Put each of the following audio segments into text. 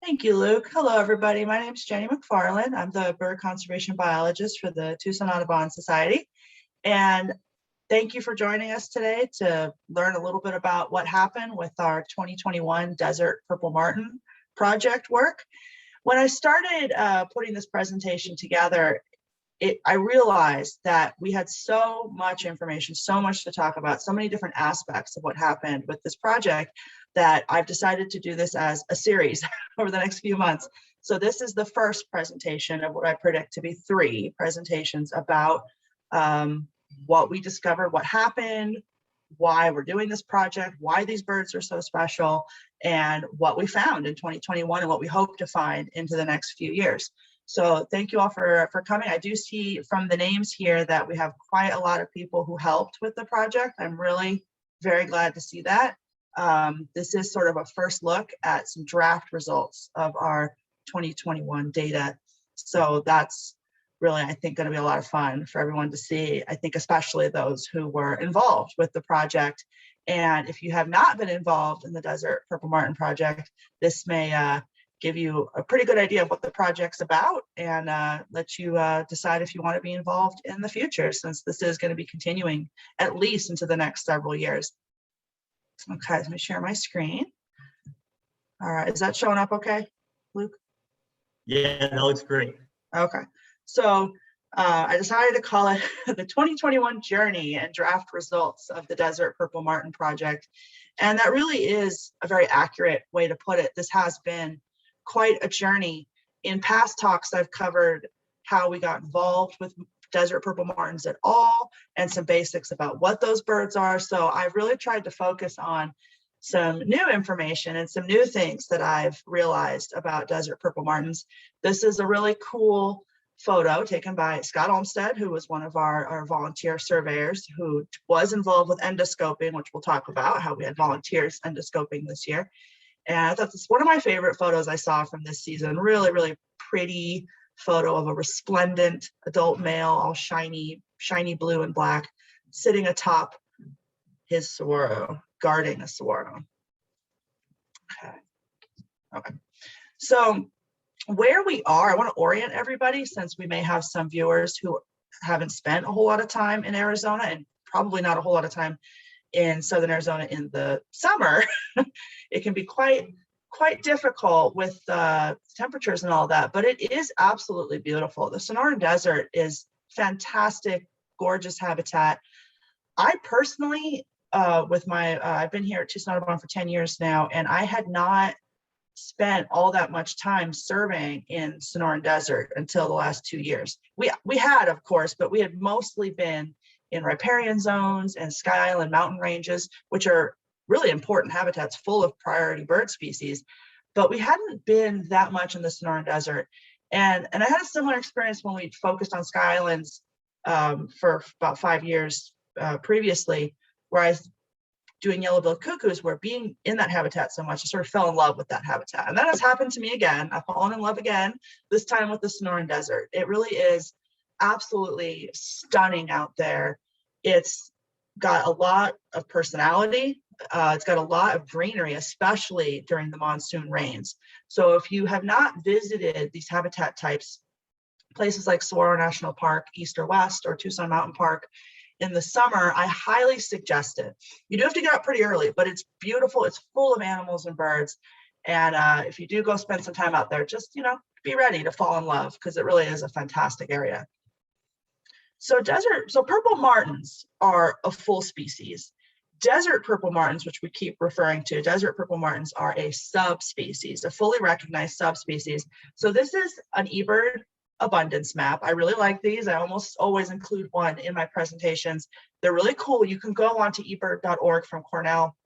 Thank you, Luke. Hello, everybody. My name is Jennie McFarlane. I'm the bird conservation biologist for the Tucson Audubon Society. And thank you for joining us today to learn a little bit about what happened with our 2021 Desert Purple Martin project work. When I started putting this presentation together, I realized that we had so much information, so much to talk about, so many different aspects of what happened with this project that I've decided to do this as a series over the next few months. So this is the first presentation of what I predict to be 3 presentations about what we discovered, what happened, why we're doing this project, why these birds are so special, and what we found in 2021 and what we hope to find into the next few years. So thank you all for coming. I do see from the names here that we have quite a lot of people who helped with the project. I'm really very glad to see that. This is sort of a first look at some draft results of our 2021 data. So that's really, I think, going to be a lot of fun for everyone to see. I think especially those who were involved with the project. And if you have not been involved in the Desert Purple Martin project, this may give you a pretty good idea of what the project's about and let you decide if you want to be involved in the future, since this is going to be continuing at least into the next several years. Okay, let me share my screen. All right, is that showing up okay, Luke? Yeah, that looks great. Okay, so I decided to call it the 2021 Journey and Draft Results of the Desert Purple Martin Project. And that really is a very accurate way to put it. This has been quite a journey. In past talks, I've covered how we got involved with Desert Purple Martins at all and some basics about what those birds are. So I've really tried to focus on some new information and some new things that I've realized about Desert Purple Martins. This is a really cool photo taken by Scott Olmsted, who was one of our volunteer surveyors who was involved with endoscoping, which we'll talk about, how we had volunteers endoscoping this year. And I thought this is one of my favorite photos I saw from this season. Really, really pretty photo of a resplendent adult male, all shiny blue and black, sitting atop his saguaro, guarding a saguaro. Okay. So where we are, I want to orient everybody, since we may have some viewers who haven't spent a whole lot of time in Arizona and probably not a whole lot of time in Southern Arizona in the summer. It can be quite difficult with temperatures and all that, but it is absolutely beautiful. The Sonoran Desert is fantastic, gorgeous habitat. I personally, I've been here at Tucson Audubon for 10 years now, and I had not spent all that much time surveying in Sonoran Desert until the last 2 years. We had, of course, but we had mostly been in riparian zones and Sky Island mountain ranges, which are really important habitats full of priority bird species, but we hadn't been that much in the Sonoran Desert. And I had a similar experience when we focused on Sky Islands for about 5 years previously, where I was doing yellow-billed cuckoos, where being in that habitat so much, I sort of fell in love with that habitat. And that has happened to me again. I've fallen in love again, this time with the Sonoran Desert. It really is absolutely stunning out there. It's got a lot of personality. It's got a lot of greenery, especially during the monsoon rains. So if you have not visited these habitat types, places like Saguaro National Park, East or West, or Tucson Mountain Park, in the summer, I highly suggest it. You do have to get up pretty early, but it's beautiful. It's full of animals and birds. And if you do go spend some time out there, just, be ready to fall in love, because it really is a fantastic area. So purple martins are a full species. Desert purple martins, which we keep referring to, desert purple martins are a subspecies, a fully recognized subspecies. So this is an Ebird Abundance Map. I really like these. I almost always include one in my presentations. They're really cool. You can go onto ebird.org from Cornell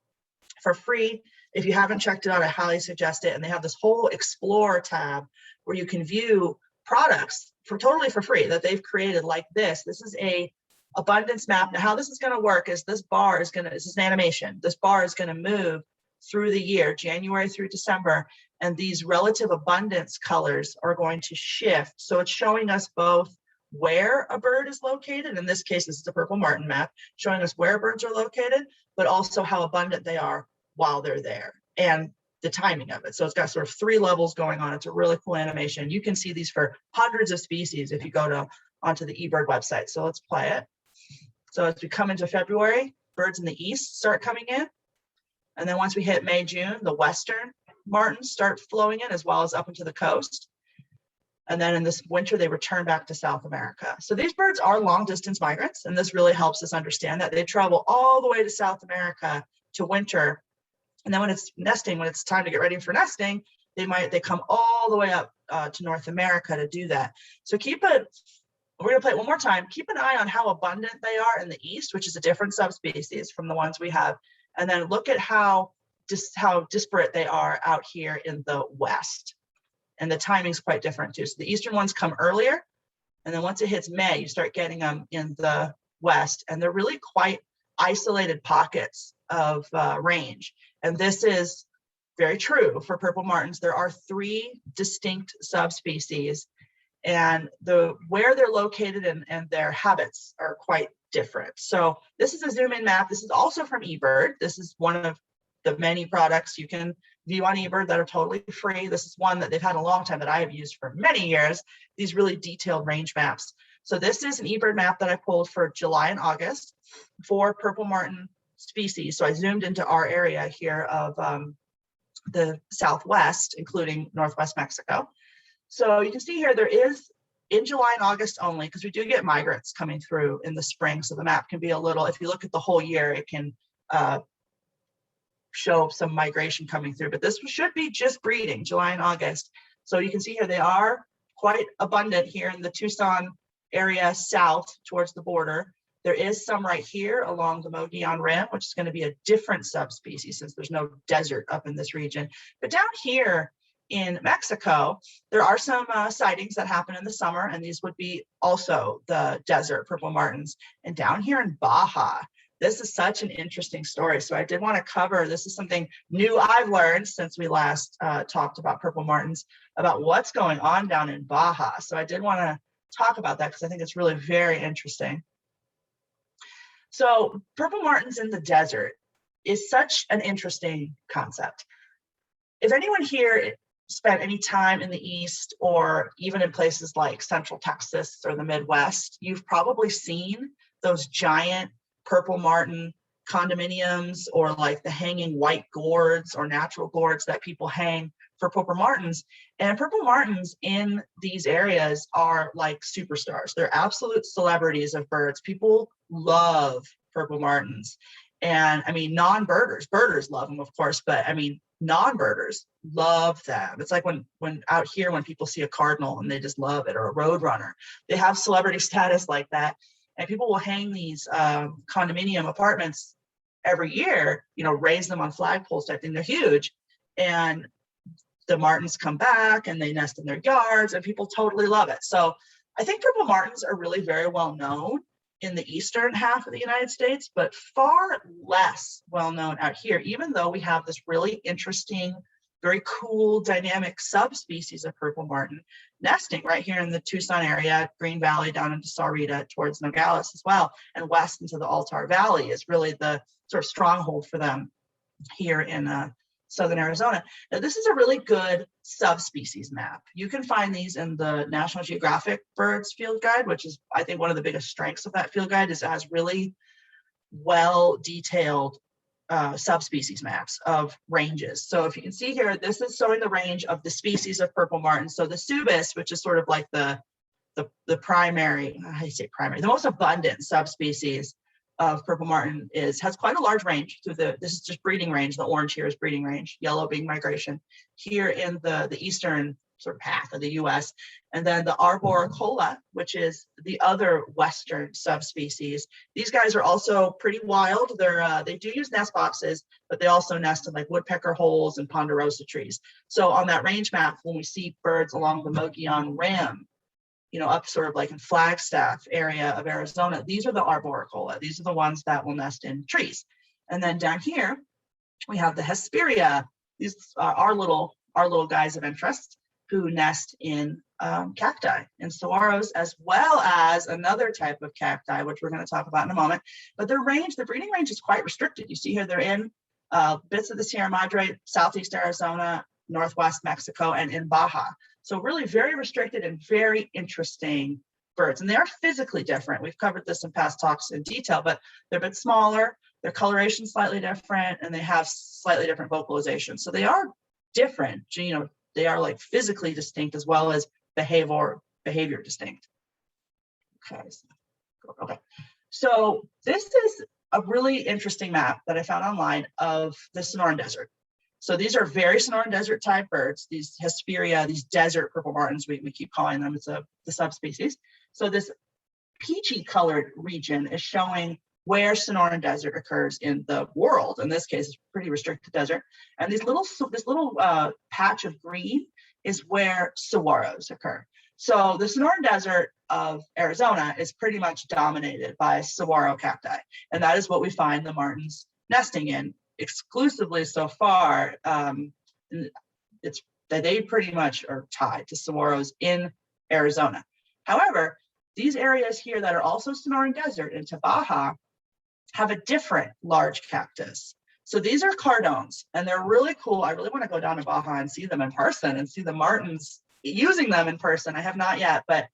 for free. If you haven't checked it out, I highly suggest it. And they have this whole Explore tab where you can view products totally for free that they've created, like this. This is a abundance map. Now, how this is going to work is this is an animation. This bar is going to move through the year, January through December, and these relative abundance colors are going to shift. So it's showing us both where a bird is located. In this case, this is a purple martin map, showing us where birds are located, but also how abundant they are while they're there. And the timing of it. So it's got sort of 3 levels going on. It's a really cool animation. You can see these for hundreds of species if you go onto the eBird website. So let's play it. So as we come into February, birds in the east start coming in. And then once we hit May, June, the western martins start flowing in, as well as up into the coast. And then in this winter, they return back to South America. So these birds are long distance migrants, and this really helps us understand that they travel all the way to South America to winter. And then when it's nesting, when it's time to get ready for nesting, they come all the way up to North America to do that. So we're gonna play it one more time. Keep an eye on how abundant they are in the east, which is a different subspecies from the ones we have. And then look at how disparate they are out here in the west. And the timing's quite different too. So the eastern ones come earlier. And then once it hits May, you start getting them in the west. And they're really quite isolated pockets of range. And this is very true for purple martins. There are 3 distinct subspecies, and where they're located and their habits are quite different. So this is a zoom in map. This is also from eBird. This is one of the many products you can view on eBird that are totally free. This is one that they've had a long time that I have used for many years, these really detailed range maps. So this is an eBird map that I pulled for July and August for purple martin species. So I zoomed into our area here of the Southwest, including Northwest Mexico. So you can see here, there is in July and August only, because we do get migrants coming through in the spring. So the map can be a little, if you look at the whole year, it can show some migration coming through, but this should be just breeding, July and August. So you can see here, they are quite abundant here in the Tucson area south towards the border. There is some right here along the Mogollon Rim, which is going to be a different subspecies since there's no desert up in this region. But down here in Mexico, there are some sightings that happen in the summer, and these would be also the desert purple martins. And down here in Baja, this is such an interesting story. So I did want to cover, this is something new I've learned since we last talked about purple martins, about what's going on down in Baja. So I did want to talk about that because I think it's really very interesting. So purple martins in the desert is such an interesting concept. If anyone here spent any time in the East or even in places like Central Texas or the Midwest, you've probably seen those giant purple martin condominiums or like the hanging white gourds or natural gourds that people hang for purple martins. And purple martins in these areas are like superstars. They're absolute celebrities of birds. People love purple martins. And I mean, birders love them, of course, but I mean, non-birders love them. It's like when out here, when people see a cardinal and they just love it, or a roadrunner, they have celebrity status like that. And people will hang these condominium apartments every year, raise them on flagpoles type thing. They're huge. And the martins come back and they nest in their yards and people totally love it. So I think purple martins are really very well known in the eastern half of the United States, but far less well known out here, even though we have this really interesting, very cool, dynamic subspecies of purple martin nesting right here in the Tucson area, Green Valley down into Sahuarita towards Nogales as well, and west into the Altar Valley is really the sort of stronghold for them here in Southern Arizona. Now, this is a really good subspecies map. You can find these in the National Geographic Birds Field Guide, which is, I think, one of the biggest strengths of that field guide is it has really well detailed subspecies maps of ranges. So if you can see here, this is showing the range of the species of purple martin. So the Subis, which is sort of like the primary, how do you say primary, the most abundant subspecies of purple martin has quite a large range through this is just breeding range. The orange here is breeding range, yellow being migration here in the eastern sort of half of the US. And then the arboricola, which is the other western subspecies. These guys are also pretty wild. They do use nest boxes, but they also nest in like woodpecker holes and ponderosa trees. So on that range map, when we see birds along the Mogollon Rim, up sort of like in Flagstaff area of Arizona, these are the arboricola. These are the ones that will nest in trees. And then down here, we have the Hesperia. These are our little guys of interest who nest in cacti and saguaros, as well as another type of cacti, which we're going to talk about in a moment. But the breeding range is quite restricted. You see here, they're in bits of the Sierra Madre, Southeast Arizona, Northwest Mexico, and in Baja. So really very restricted and very interesting birds. And they are physically different. We've covered this in past talks in detail, but they're a bit smaller, their coloration slightly different, and they have slightly different vocalization. So they are different, they are like physically distinct as well as behavior distinct. Okay. So this is a really interesting map that I found online of the Sonoran Desert. So these are very Sonoran Desert type birds, these Hesperia, these desert purple martins, we keep calling them, it's the subspecies. So this peachy colored region is showing where Sonoran Desert occurs in the world. In this case, it's pretty restricted desert. And this little patch of green is where saguaros occur. So the Sonoran Desert of Arizona is pretty much dominated by saguaro cacti. And that is what we find the martins nesting in exclusively so far. It's that they pretty much are tied to saguaros in Arizona. However, these areas here that are also Sonoran Desert into Baja have a different large cactus. So these are cardones, and they're really cool. I really want to go down to Baja and see them in person and see the martins using them in person. I have not yet, but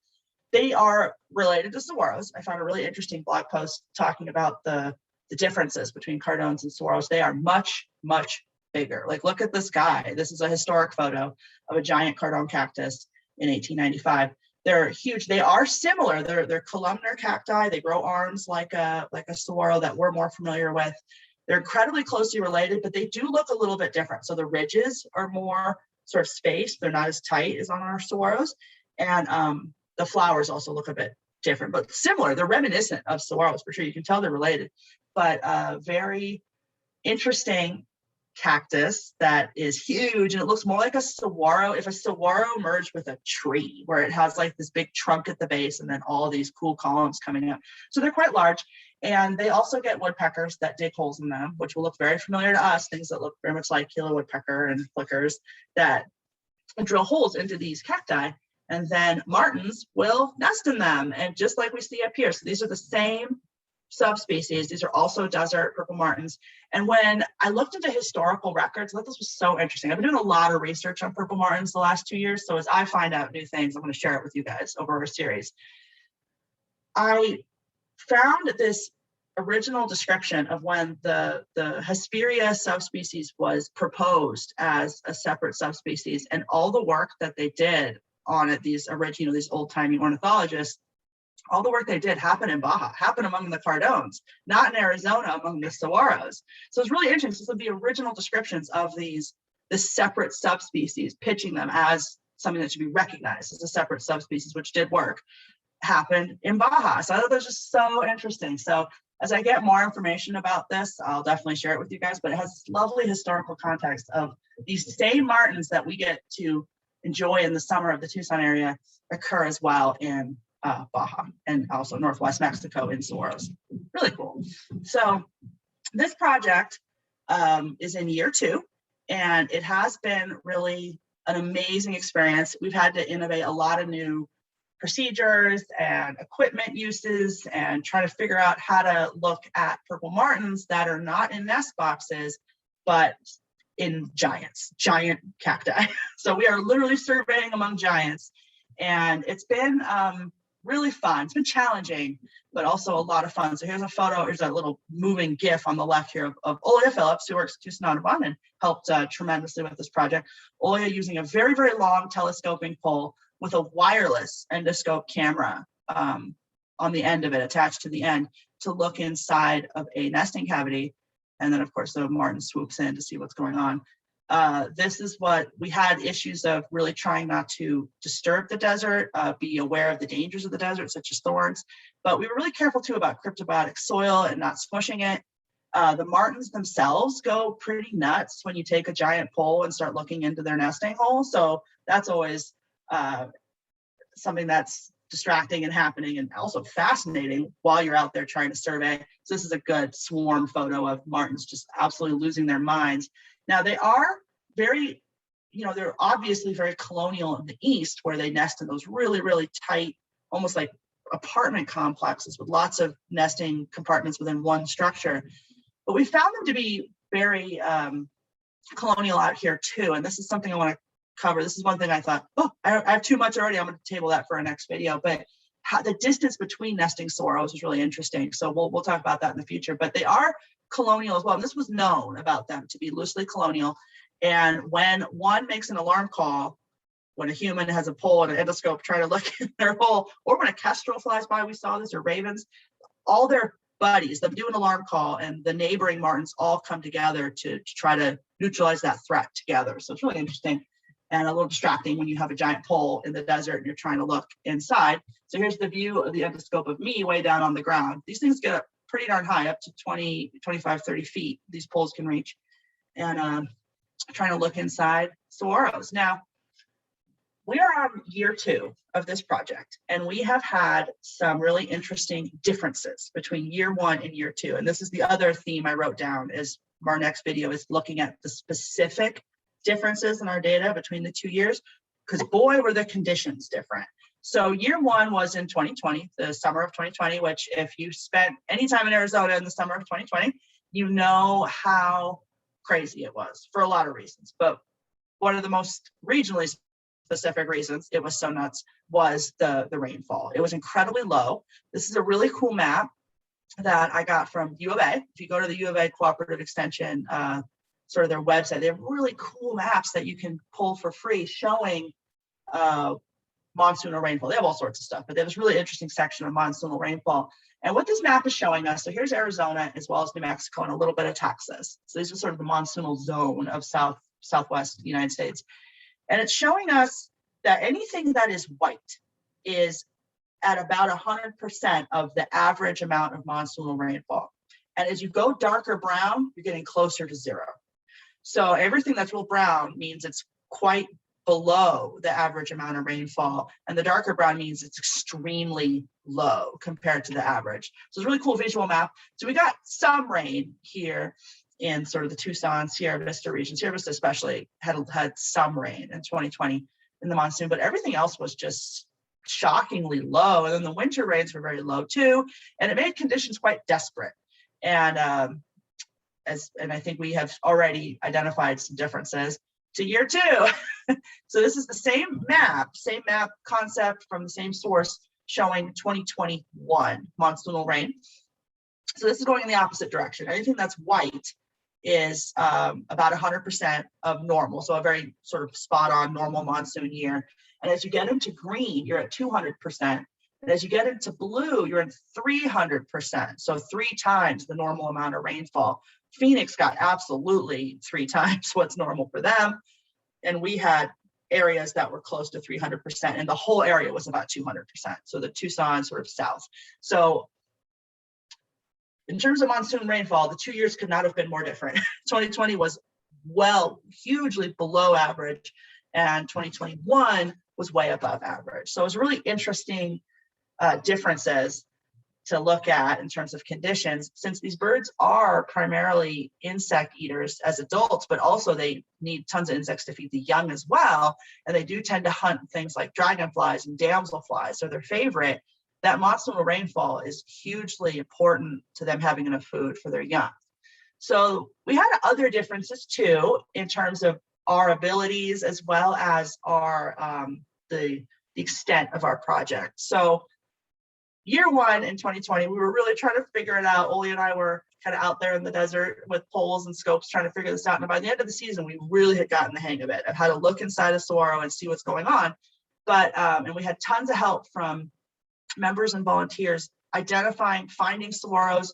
they are related to saguaros. I found a really interesting blog post talking about the differences between cardones and saguaros. They are much, much bigger. Like, look at this guy. This is a historic photo of a giant cardone cactus in 1895. They're huge. They are similar. They're columnar cacti. They grow arms like a saguaro that we're more familiar with. They're incredibly closely related, but they do look a little bit different. So the ridges are more sort of spaced. They're not as tight as on our saguaros. And the flowers also look a bit different, but similar. They're reminiscent of saguaros for sure. You can tell they're related, but very interesting cactus that is huge, and it looks more like a saguaro if a saguaro merged with a tree, where it has like this big trunk at the base and then all these cool columns coming up. So they're quite large, and they also get woodpeckers that dig holes in them, which will look very familiar to us, things that look very much like Gila woodpecker and flickers that drill holes into these cacti, and then martins will nest in them. And just like we see up here, so these are the same subspecies. These are also desert purple martins. And when I looked into historical records, I thought this was so interesting. I've been doing a lot of research on purple martins the last 2 years. So as I find out new things, I'm going to share it with you guys over our series. I found this original description of when the Hesperia subspecies was proposed as a separate subspecies, and all the work that they did on it, these original, these old-timey ornithologists, all the work they did happened in Baja, happened among the cardones, not in Arizona among the saguaros. So it's really interesting. So the original descriptions of the separate subspecies, pitching them as something that should be recognized as a separate subspecies, which did work, happened in Baja. So I thought that was just so interesting. So as I get more information about this, I'll definitely share it with you guys, but it has this lovely historical context of these same martins that we get to enjoy in the summer of the Tucson area occur as well in Baja and also Northwest Mexico in saguaros. Really cool. So this project is in year 2, and it has been really an amazing experience. We've had to innovate a lot of new procedures and equipment uses and try to figure out how to look at purple martins that are not in nest boxes, but in giant cacti. So we are literally surveying among giants, and it's been really fun. It's been challenging, but also a lot of fun. So here's a photo, here's a little moving GIF on the left here of Olia Phillips, who works at Tucson Audubon and helped tremendously with this project. Olia using a very, very long telescoping pole with a wireless endoscope camera on the end of it, attached to the end, to look inside of a nesting cavity. And then of course the martin swoops in to see what's going on. This is what we had issues of, really trying not to disturb the desert, be aware of the dangers of the desert, such as thorns. But we were really careful too about cryptobiotic soil and not smushing it. The martins themselves go pretty nuts when you take a giant pole and start looking into their nesting hole. So that's always something that's distracting and happening, and also fascinating while you're out there trying to survey. So this is a good swarm photo of martins just absolutely losing their minds. Now they are very, they're obviously very colonial in the East, where they nest in those really, really tight, almost like apartment complexes with lots of nesting compartments within one structure. But we found them to be very colonial out here too. And this is something I want to cover. This is one thing I thought, oh, I have too much already. I'm going to table that for our next video. But how the distance between nesting saguaros is really interesting. So we'll talk about that in the future. But they are colonial as well. And this was known about them to be loosely colonial. And when one makes an alarm call, when a human has a pole and an endoscope trying to look in their hole, or when a kestrel flies by, we saw this, or ravens, all their buddies, them do an alarm call, and the neighboring martins all come together to try to neutralize that threat together. So it's really interesting and a little distracting when you have a giant pole in the desert and you're trying to look inside. So here's the view of the endoscope of me way down on the ground. These things get up pretty darn high, up to 20, 25, 30 feet. These poles can reach, and trying to look inside saguaros. Now, we are on year 2 of this project, and we have had some really interesting differences between year 1 and year 2. And this is the other theme I wrote down, is our next video is looking at the specific differences in our data between the 2 years, because boy, were the conditions different. So year 1 was in 2020, the summer of 2020, which if you spent any time in Arizona in the summer of 2020, you know how crazy it was for a lot of reasons. But one of the most regionally specific reasons it was so nuts was the rainfall. It was incredibly low. This is a really cool map that I got from U of A. If you go to the U of A Cooperative Extension, sort of their website, they have really cool maps that you can pull for free showing monsoonal rainfall. They have all sorts of stuff, but they have this really interesting section of monsoonal rainfall. And what this map is showing us, so here's Arizona as well as New Mexico and a little bit of Texas. So these are sort of the monsoonal zone of southwest United States. And it's showing us that anything that is white is at about 100% of the average amount of monsoonal rainfall. And as you go darker brown, you're getting closer to 0. So everything that's real brown means it's quite below the average amount of rainfall. And the darker brown means it's extremely low compared to the average. So it's a really cool visual map. So we got some rain here in sort of the Tucson, Sierra Vista region. Sierra Vista especially had some rain in 2020 in the monsoon, but everything else was just shockingly low. And then the winter rains were very low too, and it made conditions quite desperate. And I think we have already identified some differences to year 2. So this is the same map concept from the same source showing 2021 monsoonal rain. So this is going in the opposite direction. Anything that's white is about 100% of normal. So a very sort of spot on normal monsoon year. And as you get into green, you're at 200%. And as you get into blue, you're at 300%. So 3 times the normal amount of rainfall. Phoenix got absolutely 3 times what's normal for them. And we had areas that were close to 300%, and the whole area was about 200%. So the Tucson sort of south. So in terms of monsoon rainfall, the 2 years could not have been more different. 2020 was hugely below average, and 2021 was way above average. So it was really interesting differences to look at in terms of conditions, since these birds are primarily insect eaters as adults, but also they need tons of insects to feed the young as well. And they do tend to hunt things like dragonflies and damselflies, so their favorite. That monsoonal rainfall is hugely important to them having enough food for their young. So we had other differences too, in terms of our abilities as well as our the extent of our project. So year 1 in 2020, we were really trying to figure it out. Oli and I were kind of out there in the desert with poles and scopes trying to figure this out. And by the end of the season, we really had gotten the hang of it, of how to look inside a saguaro and see what's going on. But and we had tons of help from members and volunteers identifying, finding saguaros,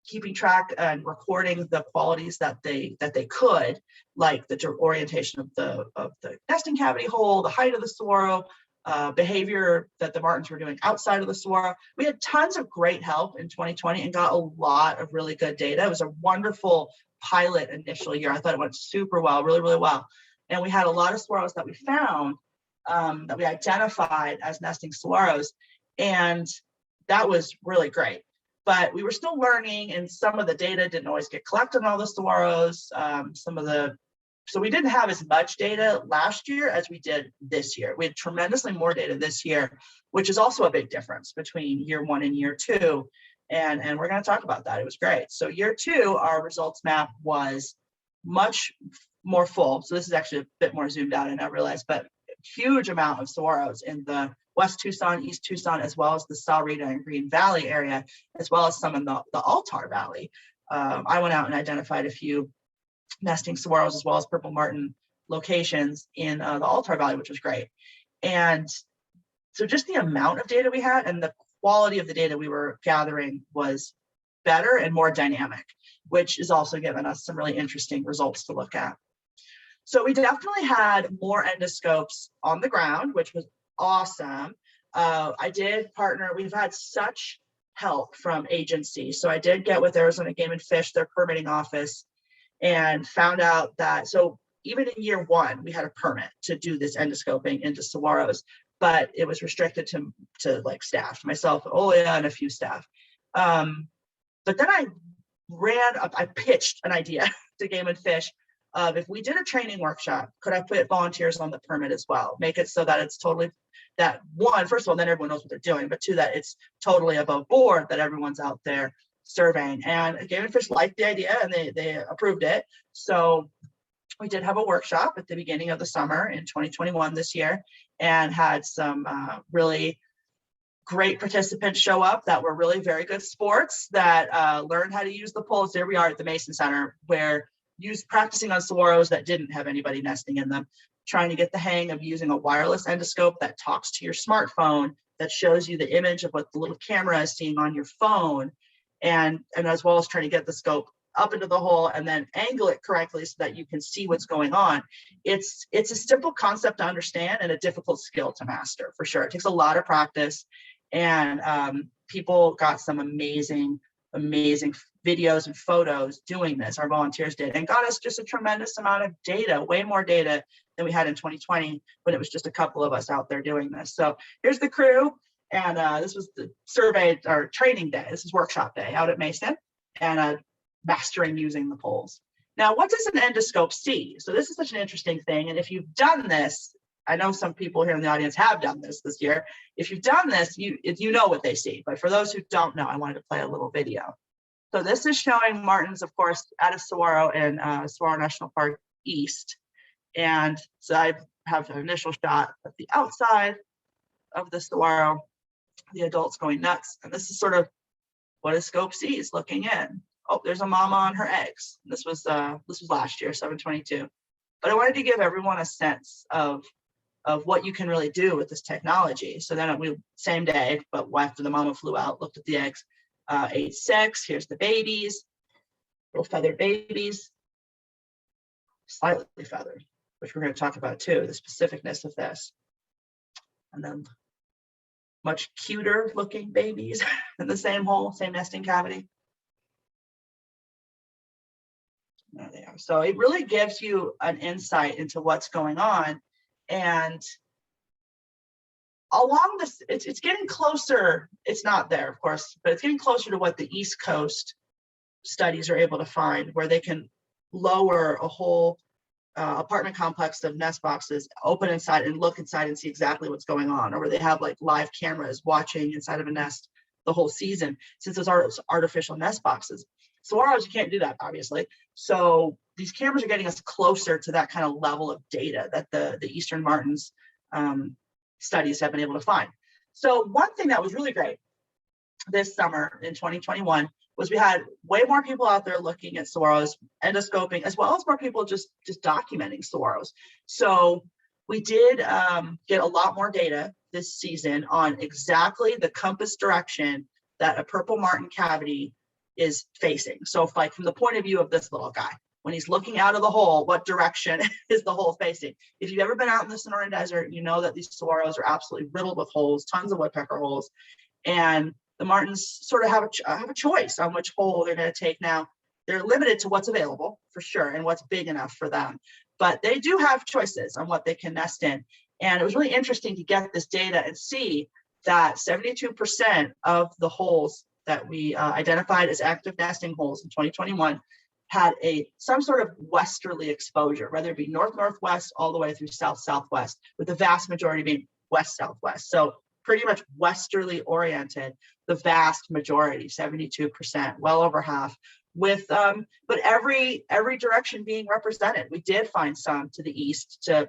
keeping track and recording the qualities that they could, like the orientation of the nesting cavity hole, the height of the saguaro, behavior that the martins were doing outside of the saguaro. We had tons of great help in 2020 and got a lot of really good data. It was a wonderful pilot initial year. I thought it went super well, really, really well. And we had a lot of saguaros that we found, that we identified as nesting saguaros. And that was really great. But we were still learning, and some of the data didn't always get collected on all the saguaros. So we didn't have as much data last year as we did this year. We had tremendously more data this year, which is also a big difference between year 1 and year 2. And we're going to talk about that. It was great. So year 2, our results map was much more full. So this is actually a bit more zoomed out, I now realize, but huge amount of saguaros in the West Tucson, East Tucson, as well as the Salrita and Green Valley area, as well as some in the Altar Valley. I went out and identified a few nesting saguaros as well as purple martin locations in the Altar Valley, which was great. And so just the amount of data we had and the quality of the data we were gathering was better and more dynamic, which is also giving us some really interesting results to look at. So we definitely had more endoscopes on the ground, which was awesome. I did partner, we've had such help from agencies. So I did get with Arizona Game and Fish, their permitting office, and found out that, so even in year 1, we had a permit to do this endoscoping into saguaros, but it was restricted to like staff, myself, Olia, and a few staff. But then I pitched an idea to Game and Fish of, if we did a training workshop, could I put volunteers on the permit as well? Make it so that it's totally, that one, first of all, then everyone knows what they're doing, but 2, that it's totally above board, that everyone's out there surveying. And Game and Fish liked the idea and they approved it. So we did have a workshop at the beginning of the summer in 2021 this year, and had some really great participants show up that were really very good sports, that learned how to use the poles. There we are at the Mason Center, where practicing on saguaros that didn't have anybody nesting in them, trying to get the hang of using a wireless endoscope that talks to your smartphone, that shows you the image of what the little camera is seeing on your phone, and as well as trying to get the scope up into the hole and then angle it correctly so that you can see what's going on. It's a simple concept to understand and a difficult skill to master, for sure. It takes a lot of practice, and people got some amazing videos and photos doing this. Our volunteers did, and got us just a tremendous amount of data, way more data than we had in 2020 when it was just a couple of us out there doing this. So here's the crew, and this was the survey or training day. This is workshop day out at Mason, and mastering using the poles. Now, what does an endoscope see? So this is such an interesting thing, and if you've done this, I know some people here in the audience have done this year. If you've done this, you know what they see. But for those who don't know, I wanted to play a little video. So this is showing martins, of course, at a saguaro in Saguaro National Park East. And so I have an initial shot of the outside of the saguaro, the adults going nuts. And this is sort of what a scope sees looking in. Oh, there's a mama on her eggs. This was last year, 7/22. But I wanted to give everyone a sense of what you can really do with this technology. So then we, same day, but after the mama flew out, looked at the eggs, 8/6, here's the babies, little feathered babies, slightly feathered, which we're going to talk about too, the specificness of this. And then much cuter looking babies in the same hole, same nesting cavity. There they are. So it really gives you an insight into what's going on. And along this, it's getting closer. It's not there, of course, but it's getting closer to what the East Coast studies are able to find, where they can lower a whole apartment complex of nest boxes, open inside and look inside and see exactly what's going on, or where they have like live cameras watching inside of a nest the whole season, since those are artificial nest boxes. Saguaros, you can't do that, obviously. So these cameras are getting us closer to that kind of level of data that the Eastern Martins studies have been able to find. So one thing that was really great this summer in 2021 was we had way more people out there looking at saguaros, endoscoping, as well as more people just documenting saguaros. So we did get a lot more data this season on exactly the compass direction that a purple martin cavity is facing. So if, like, from the point of view of this little guy, when he's looking out of the hole, what direction is the hole facing? If you've ever been out in the Sonoran Desert, you know that these saguaros are absolutely riddled with holes, tons of woodpecker holes, and the martins sort of have a choice on which hole they're going to take. Now, they're limited to what's available, for sure, and what's big enough for them, but they do have choices on what they can nest in. And it was really interesting to get this data and see that 72% of the holes that we identified as active nesting holes in 2021 had some sort of westerly exposure, whether it be north-northwest all the way through south-southwest, with the vast majority being west-southwest. So pretty much westerly oriented, the vast majority, 72%, well over half, with but every direction being represented. We did find some to the east, to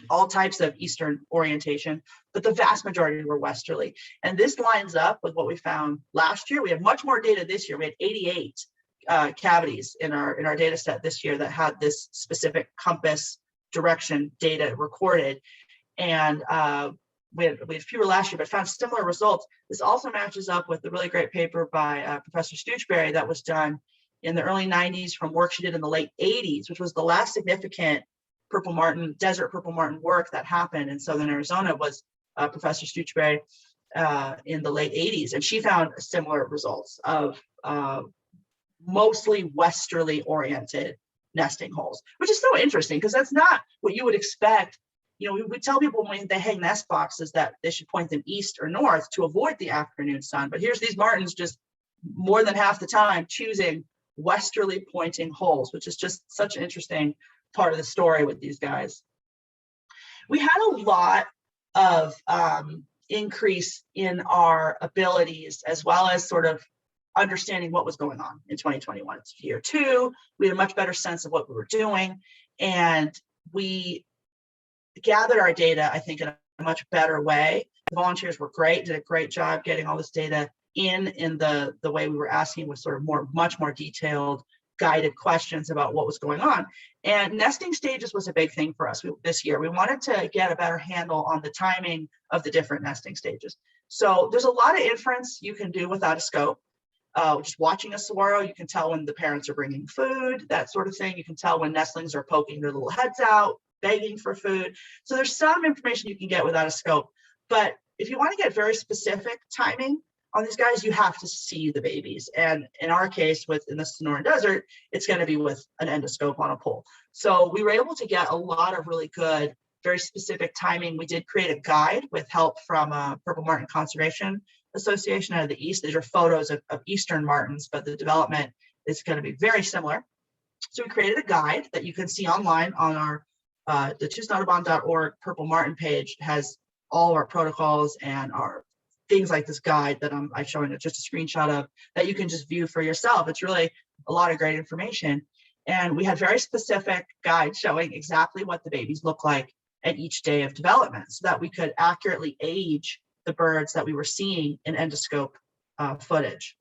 all types of eastern orientation, but the vast majority were westerly. And this lines up with what we found last year. We have much more data this year. We had 88 cavities in our data set this year that had this specific compass direction data recorded. And we had fewer last year, but found similar results. This also matches up with the really great paper by Professor Stoochberry that was done in the early 90s from work she did in the late 80s, which was the last significant desert purple martin work that happened in Southern Arizona, was Professor Stoochberry in the late 80s. And she found similar results of mostly westerly oriented nesting holes, which is so interesting because that's not what you would expect. You know, we tell people when they hang nest boxes that they should point them east or north to avoid the afternoon sun. But here's these martins just more than half the time choosing westerly pointing holes, which is just such an interesting part of the story with these guys. We had a lot of increase in our abilities, as well as sort of understanding what was going on in 2021. It's year two. We had a much better sense of what we were doing, and we gathered our data, I think, in a much better way. The volunteers were great, did a great job getting all this data in the way we were asking, with sort of much more detailed, guided questions about what was going on. And nesting stages was a big thing for us this year. We wanted to get a better handle on the timing of the different nesting stages. So there's a lot of inference you can do without a scope. Just watching a saguaro, you can tell when the parents are bringing food, that sort of thing. You can tell when nestlings are poking their little heads out, begging for food. So there's some information you can get without a scope. But if you want to get very specific timing on these guys, you have to see the babies. And in our case, in the Sonoran Desert, it's going to be with an endoscope on a pole. So we were able to get a lot of really good, very specific timing. We did create a guide with help from Purple Martin Conservation Association out of the East. These are photos of eastern martins, but the development is going to be very similar. So we created a guide that you can see online on our the TucsonAudubon.org Purple Martin page. Has all of our protocols and our things like this guide that I'm showing just a screenshot of, that you can just view for yourself. It's really a lot of great information. And we had very specific guides showing exactly what the babies look like at each day of development, so that we could accurately age the birds that we were seeing in endoscope footage.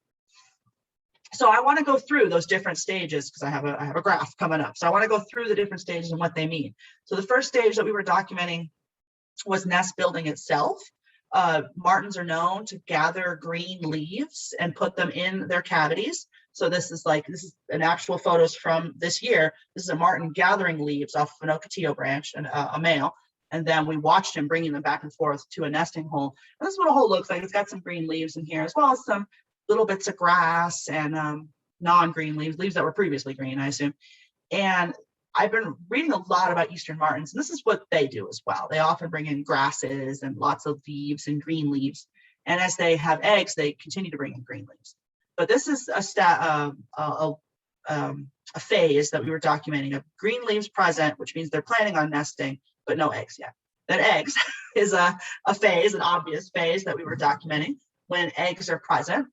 So I want to go through those different stages because I have a graph coming up. So I want to go through the different stages and what they mean. So the first stage that we were documenting was nest building itself. Martins are known to gather green leaves and put them in their cavities. So this is an actual photos from this year. This is a martin gathering leaves off of an ocotillo branch, and a male. And then we watched him bringing them back and forth to a nesting hole. And this is what a hole looks like. It's got some green leaves in here, as well as some little bits of grass and non-green leaves that were previously green, I assume. And I've been reading a lot about eastern martins, and this is what they do as well. They often bring in grasses and lots of leaves and green leaves. And as they have eggs, they continue to bring in green leaves. But this is a phase that we were documenting of green leaves present, which means they're planning on nesting, but no eggs yet. That eggs is a phase, an obvious phase that we were documenting when eggs are present.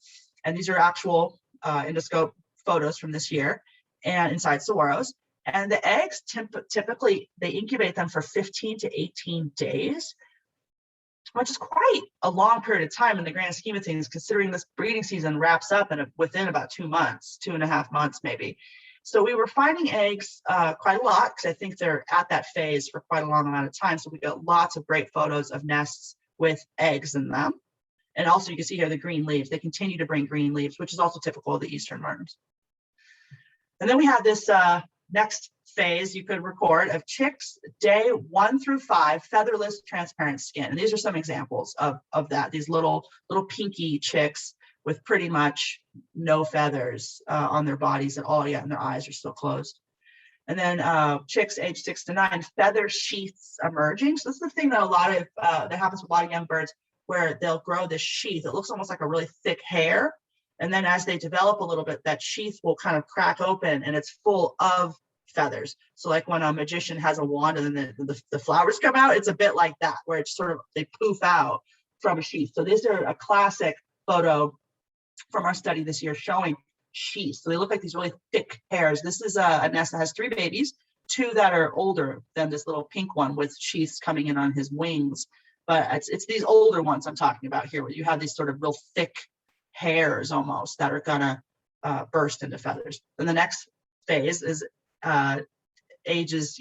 And these are actual endoscope photos from this year and inside saguaros. And the eggs, typically, they incubate them for 15 to 18 days, which is quite a long period of time in the grand scheme of things, considering this breeding season wraps up within about 2 months, 2.5 months maybe. So we were finding eggs quite a lot, because I think they're at that phase for quite a long amount of time. So we got lots of great photos of nests with eggs in them. And also you can see here the green leaves. They continue to bring green leaves, which is also typical of the eastern martins. And then we have this next phase you could record of chicks day 1 through 5, featherless, transparent skin. And these are some examples of that. These little pinky chicks with pretty much no feathers on their bodies at all yet, and their eyes are still closed. And then chicks age 6 to 9, feather sheaths emerging. So this is the thing that that happens with a lot of young birds, where they'll grow this sheath. It looks almost like a really thick hair. And then as they develop a little bit, that sheath will kind of crack open and it's full of feathers. So like when a magician has a wand and then the flowers come out, it's a bit like that, where it's sort of, they poof out from a sheath. So these are a classic photo from our study this year showing sheaths. So they look like these really thick hairs. This is a nest that has 3 babies, 2 that are older than this little pink one with sheaths coming in on his wings. But it's these older ones I'm talking about here, where you have these sort of real thick hairs almost that are gonna burst into feathers. Then the next phase is ages,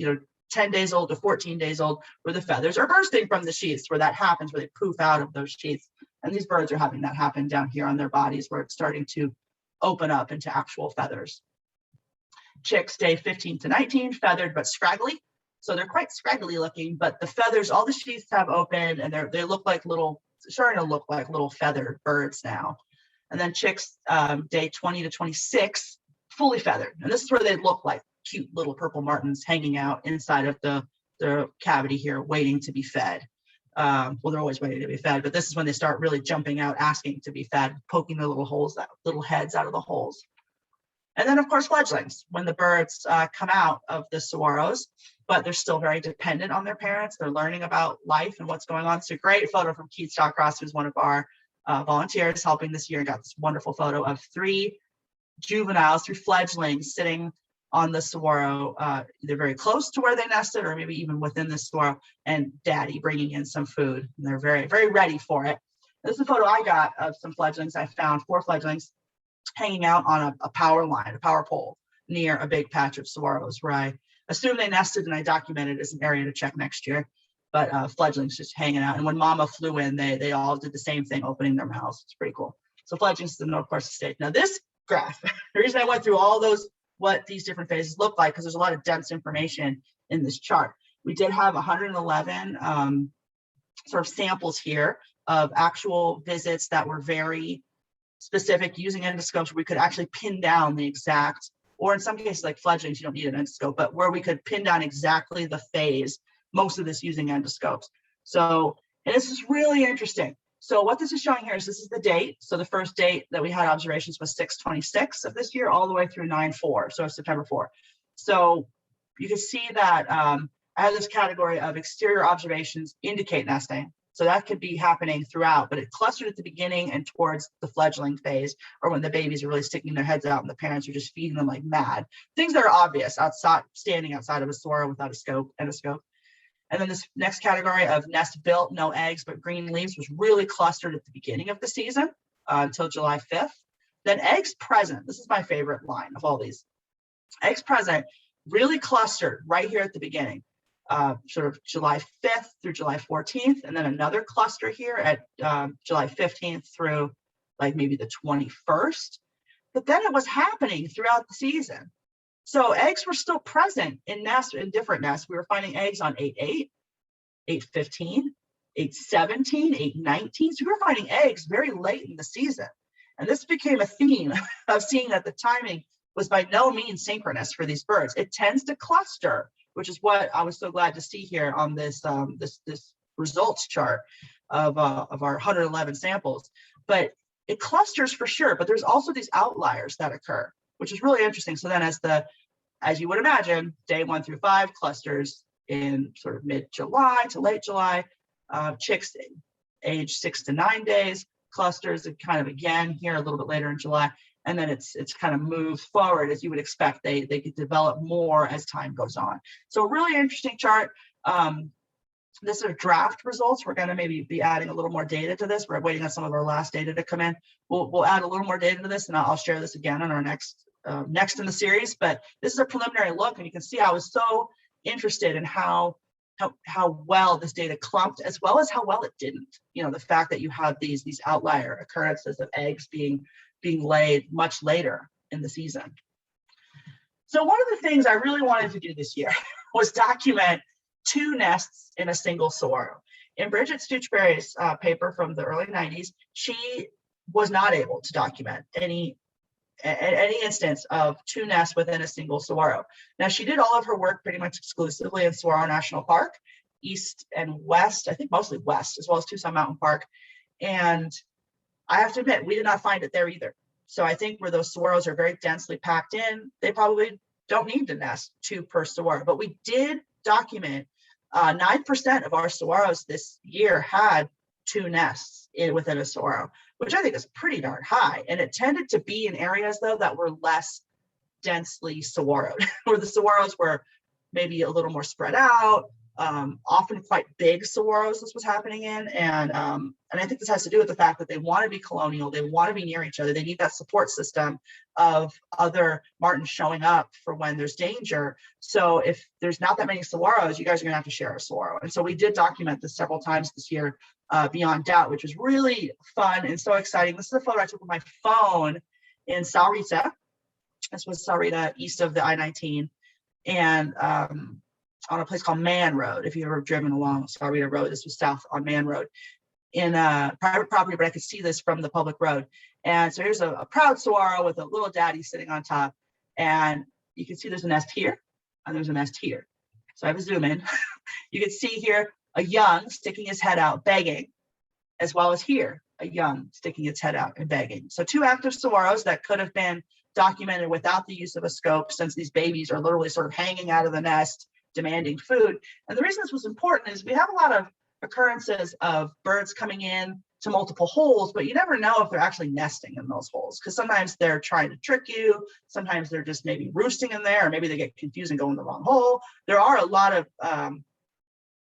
10 days old to 14 days old, where the feathers are bursting from the sheaths, where that happens, where they poof out of those sheaths. And these birds are having that happen down here on their bodies, where it's starting to open up into actual feathers. Chicks day 15 to 19, feathered but scraggly. So they're quite scraggly looking, but the feathers, all the sheaths have opened, and they look like starting to look like little feathered birds now. And then chicks day 20 to 26, fully feathered. And this is where they look like cute little purple martins hanging out inside of the cavity here, waiting to be fed. Well, they're always waiting to be fed, but this is when they start really jumping out, asking to be fed, poking their little heads out of the holes. And then, of course, fledglings, when the birds come out of the saguaros, but they're still very dependent on their parents. They're learning about life and what's going on. It's a great photo from Keith Stockross, who's one of our volunteers helping this year. Got this wonderful photo of 3 juveniles, 3 fledglings sitting on the saguaro, either very close to where they nested or maybe even within the saguaro, and daddy bringing in some food. And they're very, very ready for it. This is a photo I got of some fledglings. I found 4 fledglings hanging out on a power line, a power pole near a big patch of saguaros, where I assume they nested, and I documented as an area to check next year. But fledglings just hanging out. And when mama flew in, they all did the same thing, opening their mouths. It's pretty cool. So fledglings is the north part of the state. Now this graph, the reason I went through all those, what these different phases look like, because there's a lot of dense information in this chart. We did have 111 sort of samples here of actual visits that were very specific using endoscopes, where we could actually pin down the exact, or in some cases like fledglings, you don't need an endoscope, but where we could pin down exactly the phase, most of this using endoscopes. So, and this is really interesting. So what this is showing here is this is the date. So the first date that we had observations was 6/26 of this year, all the way through 9/4, so September 4. So you can see that I have this category of exterior observations indicate nesting. So that could be happening throughout, but it clustered at the beginning and towards the fledgling phase, or when the babies are really sticking their heads out and the parents are just feeding them like mad. Things that are obvious outside, standing outside of a saguaro without a endoscope. And then this next category of nest built, no eggs, but green leaves, was really clustered at the beginning of the season until July 5th. Then eggs present, this is my favorite line of all these. Eggs present really clustered right here at the beginning. Sort of July 5th through July 14th, and then another cluster here at July 15th through like maybe the 21st. But then it was happening throughout the season. So eggs were still present in nests, in different nests. We were finding eggs on 8/8, 8/15, 8/17, 8/19. So we were finding eggs very late in the season. And this became a theme of seeing that the timing was by no means synchronous for these birds. It tends to cluster, which is what I was so glad to see here on this this results chart of our 111 samples. But it clusters for sure, but there's also these outliers that occur, which is really interesting. So then as you would imagine, day 1 through 5 clusters in sort of mid-July to late July. Chicks age 6 to 9 days clusters, and kind of again here a little bit later in July. And then it's kind of moves forward as you would expect. They could develop more as time goes on. So a really interesting chart. This are draft results. We're going to maybe be adding a little more data to this. We're waiting on some of our last data to come in. We'll add a little more data to this, and I'll share this again on our next in the series. But this is a preliminary look, and you can see I was so interested in how well this data clumped, as well as how well it didn't. The fact that you have these outlier occurrences of eggs being laid much later in the season. So one of the things I really wanted to do this year was document 2 nests in a single saguaro. In Bridget Stoochberry's paper from the early 90s, she was not able to document any instance of 2 nests within a single saguaro. Now, she did all of her work pretty much exclusively in Saguaro National Park, east and west, I think mostly west, as well as Tucson Mountain Park. And I have to admit, we did not find it there either. So I think where those saguaros are very densely packed in, they probably don't need to nest 2 per saguaro. But we did document 9% of our saguaros this year had 2 nests within a saguaro, which I think is pretty darn high. And it tended to be in areas though that were less densely saguaroed, where the saguaros were maybe a little more spread out, often quite big saguaros this was happening in. And I think this has to do with the fact that they want to be colonial, they want to be near each other, they need that support system of other martins showing up for when there's danger. So if there's not that many saguaros, you guys are gonna have to share a saguaro. And so we did document this several times this year, beyond doubt, which was really fun and so exciting. This is a photo I took with my phone in Sahuarita. This was Sahuarita, east of the I-19, and on a place called Man Road. If you've ever driven along Sahuarita Road, this was south on Man Road in private property, but I could see this from the public road. And so here's a proud saguaro with a little daddy sitting on top. And you can see there's a nest here and there's a nest here. So I have a zoom in. You can see here a young sticking his head out begging, as well as here, a young sticking its head out and begging. So 2 active saguaros that could have been documented without the use of a scope, since these babies are literally sort of hanging out of the nest, demanding food. And the reason this was important is we have a lot of occurrences of birds coming in to multiple holes, but you never know if they're actually nesting in those holes, because sometimes they're trying to trick you, sometimes they're just maybe roosting in there, or maybe they get confused and go in the wrong hole. There are a lot of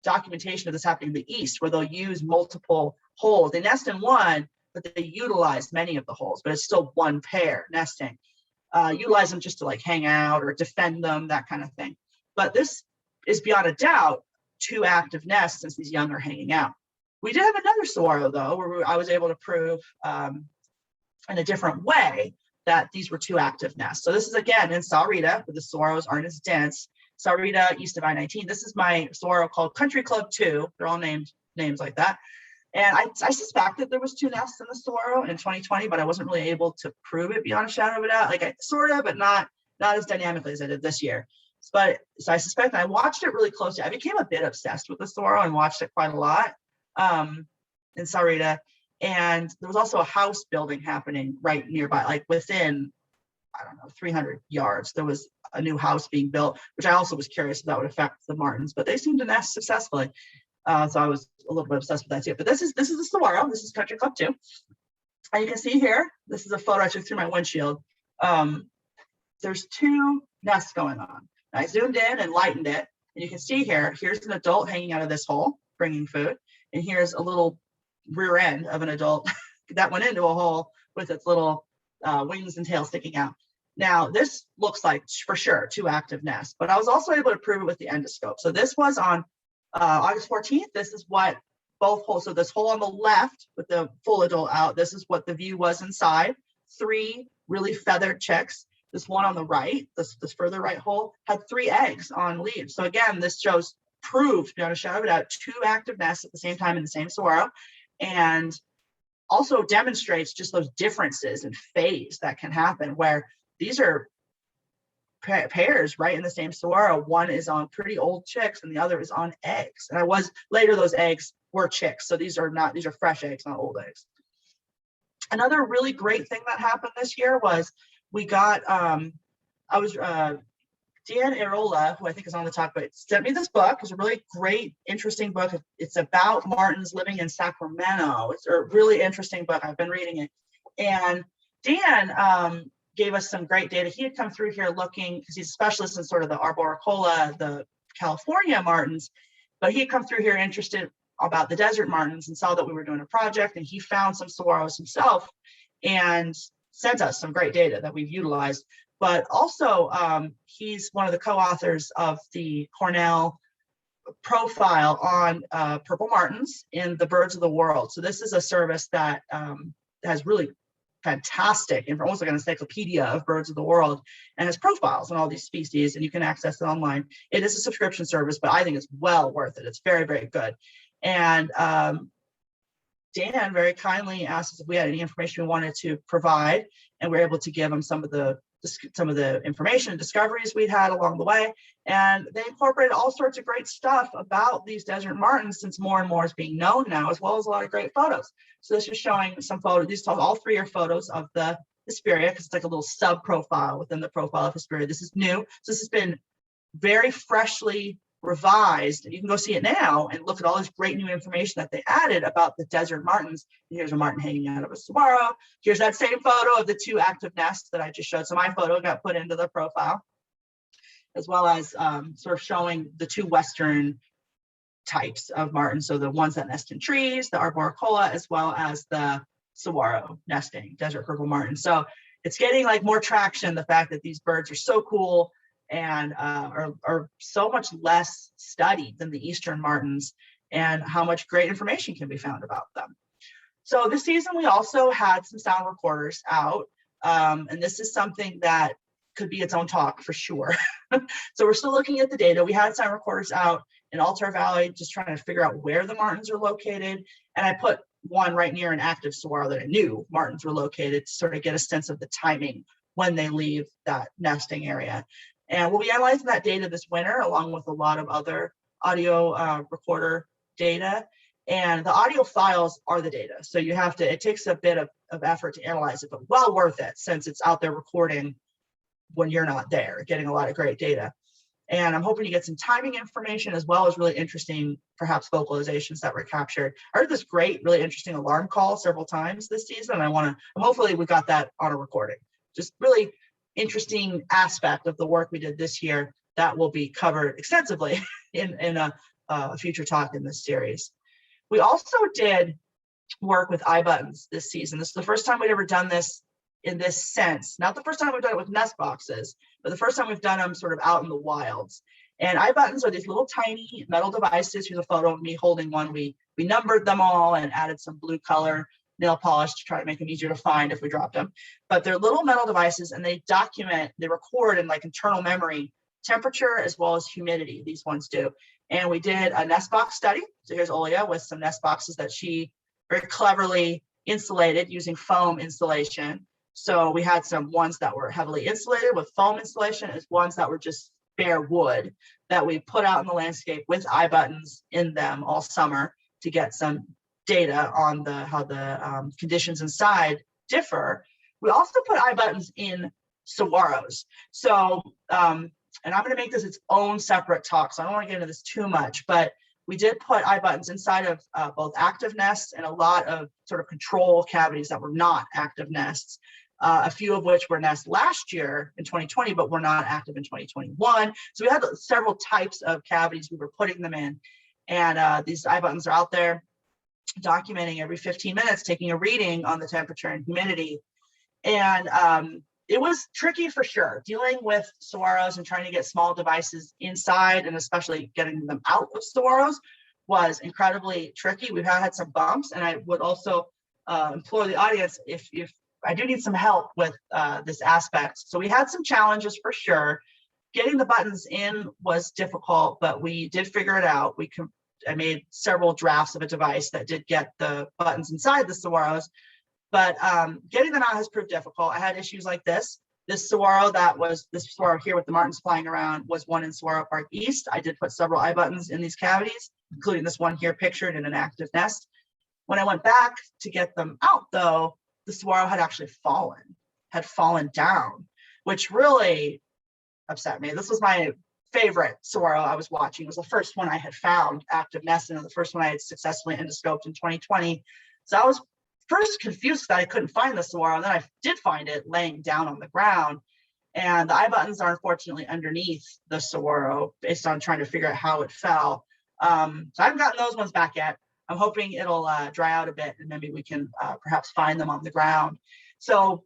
documentation of this happening in the east, where they'll use multiple holes. They nest in one, but they utilize many of the holes, but it's still one pair nesting. Utilize them just to like hang out or defend them, that kind of thing. But this is beyond a doubt 2 active nests, since these young are hanging out. We did have another saguaro though, where I was able to prove in a different way that these were 2 active nests. So this is again in Sahuarita, where the saguaros aren't as dense. Sahuarita, east of I-19. This is my saguaro called Country Club 2. They're all named names like that. And I suspected there was 2 nests in the saguaro in 2020, but I wasn't really able to prove it beyond a shadow of a doubt. Like I sort of, but not as dynamically as I did this year. So I suspect, I watched it really closely. I became a bit obsessed with the saguaro and watched it quite a lot in Sahuarita. And there was also a house building happening right nearby, like within, I don't know, 300 yards. There was a new house being built, which I also was curious if that would affect the martins, but they seemed to nest successfully. So I was a little bit obsessed with that too. But this is the saguaro. This is Country Club 2. And you can see here, this is a photo I took through my windshield. There's 2 nests going on. I zoomed in and lightened it, and you can see here, here's an adult hanging out of this hole, bringing food. And here's a little rear end of an adult that went into a hole with its little wings and tail sticking out. Now, this looks like for sure 2 active nests, but I was also able to prove it with the endoscope. So this was on August 14th. This is what both holes, so this hole on the left with the full adult out, this is what the view was inside. 3 really feathered chicks. This one on the right, this further right hole, had 3 eggs on leaves. So again, this proved beyond a shadow of a doubt 2 active nests at the same time in the same saguaro, and also demonstrates just those differences in phase that can happen, where these are pairs right in the same saguaro. One is on pretty old chicks and the other is on eggs. And later those eggs were chicks. So these are fresh eggs, not old eggs. Another really great thing that happened this year was we got, Dan Irola, who I think is on the top, but sent me this book. It's a really great, interesting book. It's about martins living in Sacramento. It's a really interesting book. I've been reading it. And Dan gave us some great data. He had come through here looking, because he's a specialist in sort of the arboricola, the California martins, but he had come through here interested about the desert martins and saw that we were doing a project, and he found some saguaros himself and sent us some great data that we've utilized. But also, he's one of the co-authors of the Cornell profile on purple martins in the Birds of the World. So this is a service that has really fantastic, and almost like an encyclopedia of birds of the world, and has profiles on all these species, and you can access it online. It is a subscription service, but I think it's well worth it. It's very, very good. And Dan very kindly asked us if we had any information we wanted to provide, and we were able to give him some of the information and discoveries we'd had along the way. And they incorporated all sorts of great stuff about these desert martins, since more and more is being known now, as well as a lot of great photos. So this is showing some photos. These all 3 are photos of the Hesperia, because it's like a little sub profile within the profile of Hesperia. This is new. So this has been very freshly revised, and you can go see it now and look at all this great new information that they added about the desert martins. And here's a martin hanging out of a saguaro. Here's that same photo of the 2 active nests that I just showed. So my photo got put into the profile, as well as sort of showing the 2 western types of martins. So the ones that nest in trees, the arboricola, as well as the saguaro nesting, desert purple martin. So it's getting like more traction, the fact that these birds are so cool and are so much less studied than the eastern martins, and how much great information can be found about them. So this season we also had some sound recorders out, and this is something that could be its own talk for sure. So we're still looking at the data. We had sound recorders out in Altar Valley, just trying to figure out where the martins are located, and I put one right near an active saguaro that I knew martins were located to sort of get a sense of the timing when they leave that nesting area. And we'll be analyzing that data this winter, along with a lot of other audio recorder data. And the audio files are the data. So you have to, it takes a bit of effort to analyze it, but well worth it, since it's out there recording when you're not there, getting a lot of great data. And I'm hoping to get some timing information, as well as really interesting, perhaps vocalizations that were captured. I heard this great, really interesting alarm call several times this season. And hopefully we got that on a recording. Just really interesting aspect of the work we did this year that will be covered extensively in a future talk in this series. We also did work with eye buttons this season. This is the first time we'd ever done this in this sense. Not the first time we've done it with nest boxes, but the first time we've done them sort of out in the wilds. And eye buttons are these little tiny metal devices. Here's a photo of me holding one. We numbered them all and added some blue color nail polish to try to make them easier to find if we dropped them. But they're little metal devices, and they record in like internal memory temperature as well as humidity. These ones do. And we did a nest box study. So here's Olia with some nest boxes that she very cleverly insulated using foam insulation. So we had some ones that were heavily insulated with foam insulation, as ones that were just bare wood that we put out in the landscape with eye buttons in them all summer to get some data on how the conditions inside differ. We also put eye buttons in saguaros. So, and I'm going to make this its own separate talk, so I don't want to get into this too much, but we did put eye buttons inside of both active nests and a lot of sort of control cavities that were not active nests, a few of which were nests last year in 2020, but were not active in 2021. So we had several types of cavities we were putting them in. And these eye buttons are out there documenting every 15 minutes, taking a reading on the temperature and humidity. And it was tricky for sure, dealing with saguaros and trying to get small devices inside, and especially getting them out of saguaros was incredibly tricky. We've had some bumps, and I would also implore the audience, if I do need some help with this aspect. So we had some challenges for sure. Getting the buttons in was difficult, but we did figure it out. I made several drafts of a device that did get the buttons inside the saguaros, but getting them out has proved difficult. I had issues like this. This saguaro this saguaro here with the martins flying around was one in Saguaro Park East. I did put several eye buttons in these cavities, including this one here pictured in an active nest. When I went back to get them out though, the saguaro had actually fallen down, which really upset me. This was my favorite saguaro I was watching. It was the first one I had found active nest, and the first one I had successfully endoscoped in 2020. So I was first confused that I couldn't find the saguaro, and then I did find it laying down on the ground. And the eye buttons are unfortunately underneath the saguaro based on trying to figure out how it fell. So I haven't gotten those ones back yet. I'm hoping it'll dry out a bit, and maybe we can perhaps find them on the ground. So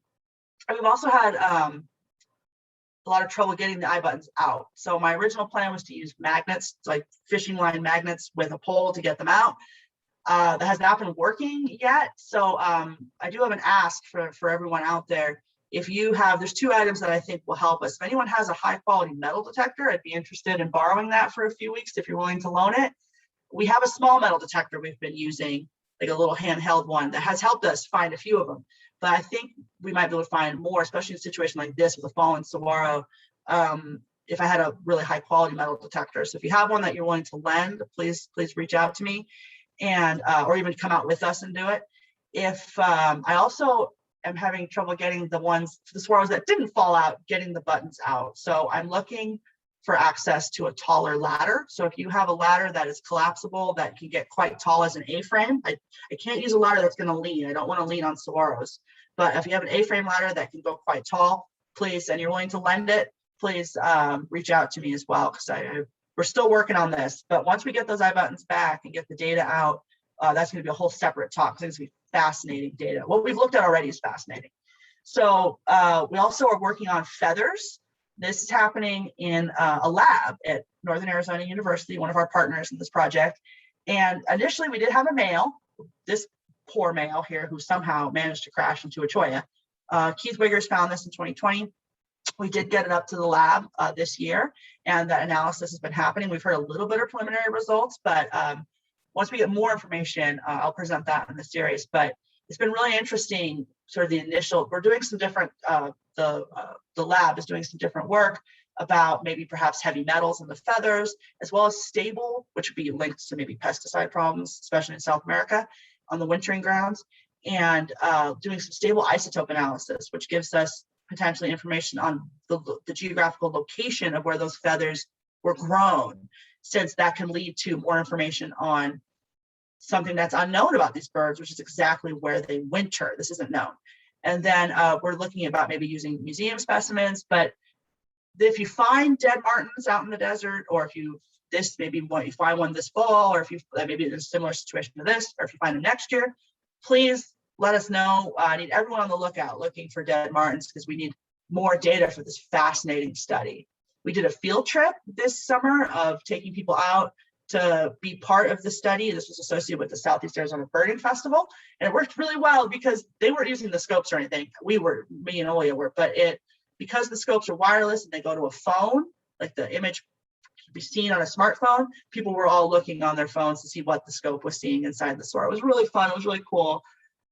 we've also had a lot of trouble getting the eye buttons out. So my original plan was to use magnets, like fishing line magnets with a pole to get them out. That has not been working yet. So I do have an ask for everyone out there. If you have, there's 2 items that I think will help us. If anyone has a high quality metal detector, I'd be interested in borrowing that for a few weeks if you're willing to loan it. We have a small metal detector we've been using, like a little handheld one that has helped us find a few of them. But I think we might be able to find more, especially in a situation like this with a fallen saguaro, if I had a really high quality metal detector. So if you have one that you're willing to lend, please reach out to me, and or even come out with us and do it. If I also am having trouble getting the ones for the saguaros that didn't fall out, getting the buttons out. So I'm looking for access to a taller ladder. So if you have a ladder that is collapsible, that can get quite tall as an A-frame, I can't use a ladder that's going to lean. I don't want to lean on saguaros. But if you have an A-frame ladder that can go quite tall, please, and you're willing to lend it, please reach out to me as well, because we're still working on this. But once we get those eye buttons back and get the data out, that's going to be a whole separate talk. It's going to be fascinating data. What we've looked at already is fascinating. So we also are working on feathers. This is happening in a lab at Northern Arizona University, one of our partners in this project. And initially we did have a male, this poor male here, who somehow managed to crash into a cholla. Keith Wiggers found this in 2020. We did get it up to the lab this year, and that analysis has been happening. We've heard a little bit of preliminary results, but once we get more information, I'll present that in the series. But it's been really interesting, sort of the initial, we're doing some different, the lab is doing some different work about maybe perhaps heavy metals in the feathers, as well as stable, which would be linked to maybe pesticide problems, especially in South America on the wintering grounds, and doing some stable isotope analysis, which gives us potentially information on the geographical location of where those feathers were grown, since that can lead to more information on something that's unknown about these birds, which is exactly where they winter. This isn't known. And then we're looking about maybe using museum specimens, but if you find dead martins out in the desert, or if you find one this fall, or if you maybe in a similar situation to this, or if you find them next year, please let us know. I need everyone on the lookout looking for dead martins, because we need more data for this fascinating study. We did a field trip this summer of taking people out to be part of the study. This was associated with the Southeast Arizona Birding Festival, and it worked really well because they weren't using the scopes or anything. Me and Oya were, but because the scopes are wireless and they go to a phone, like the image could be seen on a smartphone, people were all looking on their phones to see what the scope was seeing inside the saguaro. It was really fun. It was really cool.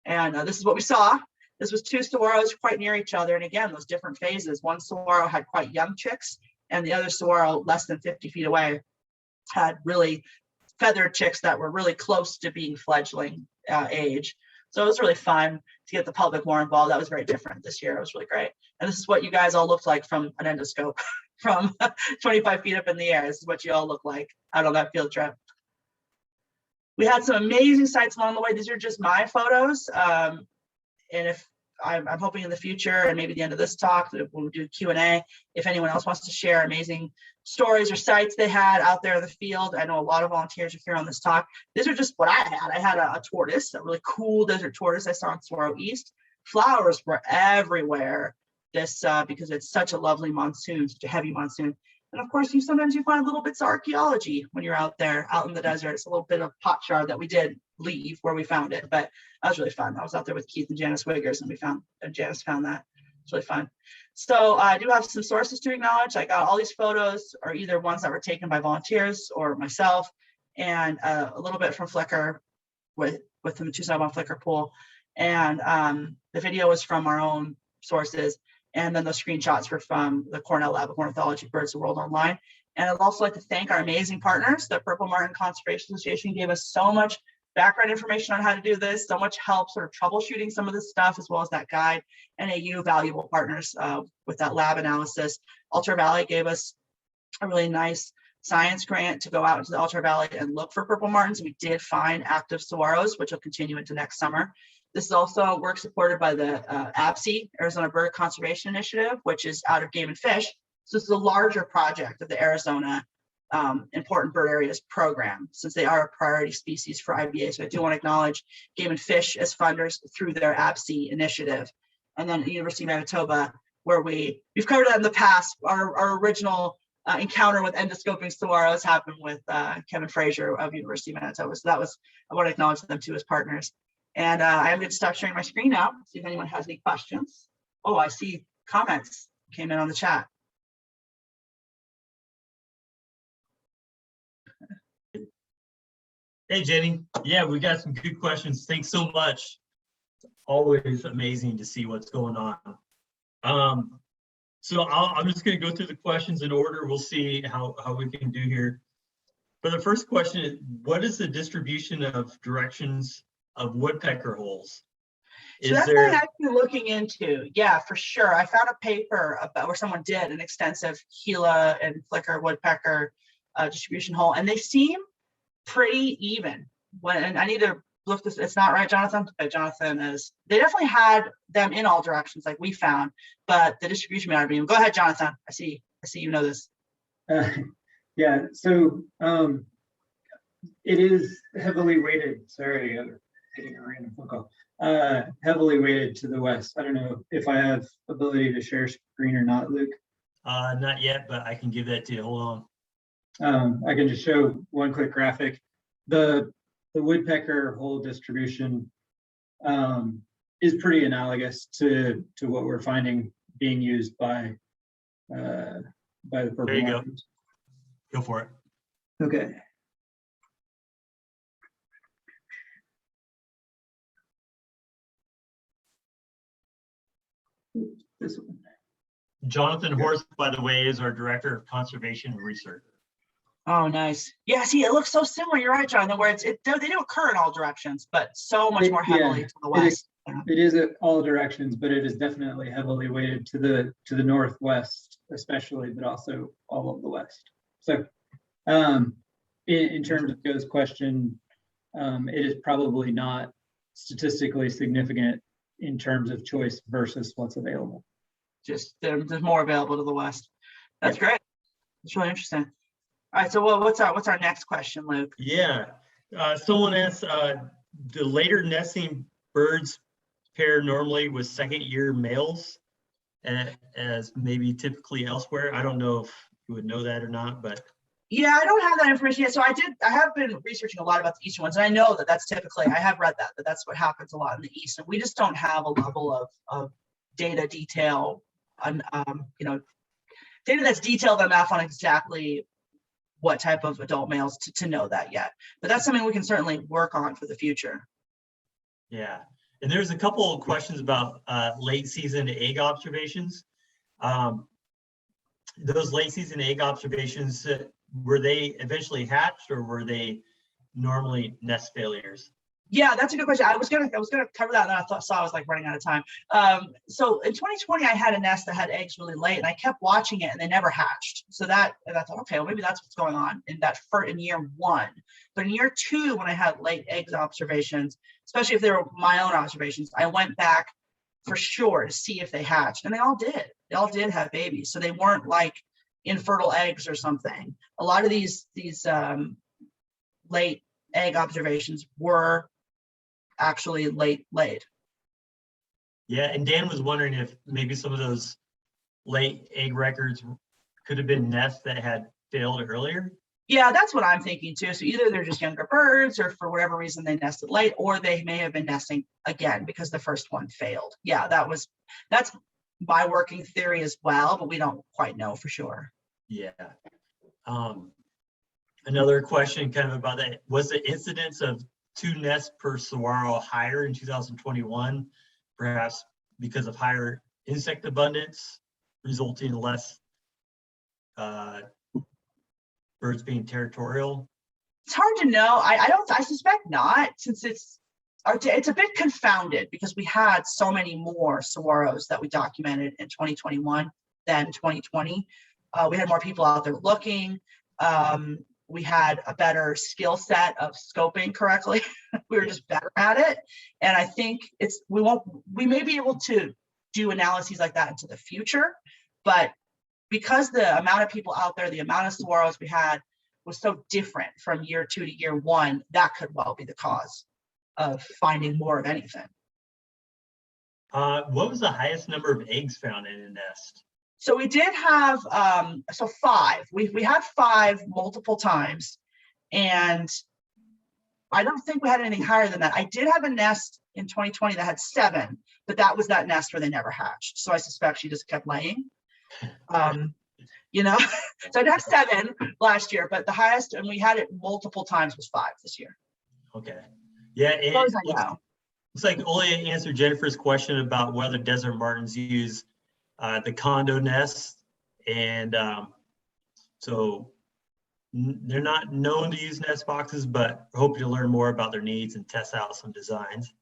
And this is what we saw. This was two saguaros quite near each other. And again, those different phases. One saguaro had quite young chicks, and the other saguaro, less than 50 feet away, had really feathered chicks that were really close to being fledgling age. So it was really fun to get the public more involved. That was very different this year. It was really great. And this is what you guys all looked like from an endoscope from 25 feet up in the air. This is what you all look like out on that field trip. We had some amazing sights along the way. These are just my photos. And if I'm hoping in the future, and maybe the end of this talk, that we'll do Q&A, if anyone else wants to share amazing stories or sights they had out there in the field. I know a lot of volunteers are here on this talk. These are just what I had. I had a tortoise, a really cool desert tortoise I saw in Saguaro East. Flowers were everywhere this because it's such a lovely monsoon, such a heavy monsoon. And of course, sometimes you find little bits of archaeology when you're out there, out in the desert. It's a little bit of pot shard that we did leave where we found it, but that was really fun. I was out there with Keith and Janice Wiggers, and Janice found that. It's really fun. So I do have some sources to acknowledge. I got all these photos are either ones that were taken by volunteers or myself, and a little bit from Flickr with the Tucson Flickr pool. And the video was from our own sources. And then the screenshots were from the Cornell Lab of Ornithology, Birds of the World Online. And I'd also like to thank our amazing partners. The Purple Martin Conservation Association gave us so much background information on how to do this, so much help sort of troubleshooting some of this stuff, as well as that guide. NAU, valuable partners with that lab analysis. Ultra Valley gave us a really nice science grant to go out into the Ultra Valley and look for purple martins. We did find active saguaros, which will continue into next summer. This is also work supported by the ABSI, Arizona Bird Conservation Initiative, which is out of Game and Fish. So this is a larger project of the Arizona Important Bird Areas program, since they are a priority species for IBA. So I do want to acknowledge Game and Fish as funders through their ABSI initiative. And then the University of Manitoba, where we've covered that in the past. Our original encounter with endoscoping saguaros happened with Kevin Fraser of University of Manitoba. So I want to acknowledge them too as partners. And I am going to stop sharing my screen now, see if anyone has any questions. Oh, I see comments came in on the chat. Hey, Jenny. Yeah, we got some good questions. Thanks so much. Always amazing to see what's going on. So I'm just going to go through the questions in order. We'll see how we can do here. For the first question, what is the distribution of directions of woodpecker holes? So that's what I'm actually looking into. Yeah, for sure. I found a paper about where someone did an extensive Gila and flicker woodpecker distribution hole, and they seem pretty even. And I need to look this. It's not right, Jonathan. But Jonathan is. They definitely had them in all directions, like we found, but the distribution may not be even. Go ahead, Jonathan. I see you know this. Yeah. So it is heavily weighted. Sorry, I'm getting a random phone call. Heavily weighted to the west. I don't know if I have ability to share screen or not, Luke. Not yet, but I can give that to you. Hold on. I can just show one quick graphic. The woodpecker hole distribution is pretty analogous to what we're finding being used by the purple. There you markings. Go for it. Okay. This one. Jonathan Horst, by the way, is our Director of Conservation and Research. Oh, nice. Yeah, see, it looks so similar. You're right, Jonathan, where they do occur in all directions, but so much more heavily to the west. It is at all directions, but it is definitely heavily weighted to the northwest, especially, but also all of the west. So in terms of Joe's question, it is probably not statistically significant in terms of choice versus what's available. Just there's more available to the west. That's great. It's really interesting. All right, so what's our next question, Luke? Yeah, someone asked, do later nesting birds pair normally with second-year males as maybe typically elsewhere? I don't know if you would know that or not, but. Yeah, I don't have that information yet. So I have been researching a lot about the eastern ones, and I know that that's typically, I have read that that's what happens a lot in the east, and we just don't have a level of data detail on, data that's detailed enough on exactly what type of adult males to know that yet. But that's something we can certainly work on for the future. Yeah, and there's a couple of questions about late season egg observations. Those late season egg observations, were they eventually hatched or were they normally nest failures? Yeah, that's a good question. I was gonna cover that, and I saw I was like running out of time. So in 2020, I had a nest that had eggs really late, and I kept watching it, and they never hatched. So I thought, okay, well maybe that's what's going on in year one. But in year two, when I had late eggs observations, especially if they were my own observations, I went back for sure to see if they hatched, and they all did. They all did have babies, so they weren't like infertile eggs or something. A lot of these late egg observations were actually late laid. Yeah, and Dan was wondering if maybe some of those late egg records could have been nests that had failed earlier. Yeah, that's what I'm thinking too. So either they're just younger birds, or for whatever reason they nested late, or they may have been nesting again because the first one failed. Yeah, that's my working theory as well, but we don't quite know for sure. Yeah. Another question kind of about that, was the incidence of 2 nests per saguaro higher in 2021, perhaps because of higher insect abundance, resulting in less birds being territorial? It's hard to know. I suspect not, since it's a bit confounded because we had so many more saguaros that we documented in 2021 than 2020. We had more people out there looking. We had a better skill set of scoping correctly. We were just better at it. And I think we may be able to do analyses like that into the future, but because the amount of people out there, the amount of saguaros we had was so different from year 2 to year 1, that could well be the cause of finding more of anything. What was the highest number of eggs found in a nest? So we did have 5. We had 5 multiple times, and I don't think we had anything higher than that. I did have a nest in 2020 that had 7, but that was that nest where they never hatched. So I suspect she just kept laying. So I did have 7 last year, but the highest, and we had it multiple times, was 5 this year. Okay. Yeah, it looks like Olia answered Jennifer's question about whether desert martins use the condo nests, and so they're not known to use nest boxes, but hoping to learn more about their needs and test out some designs.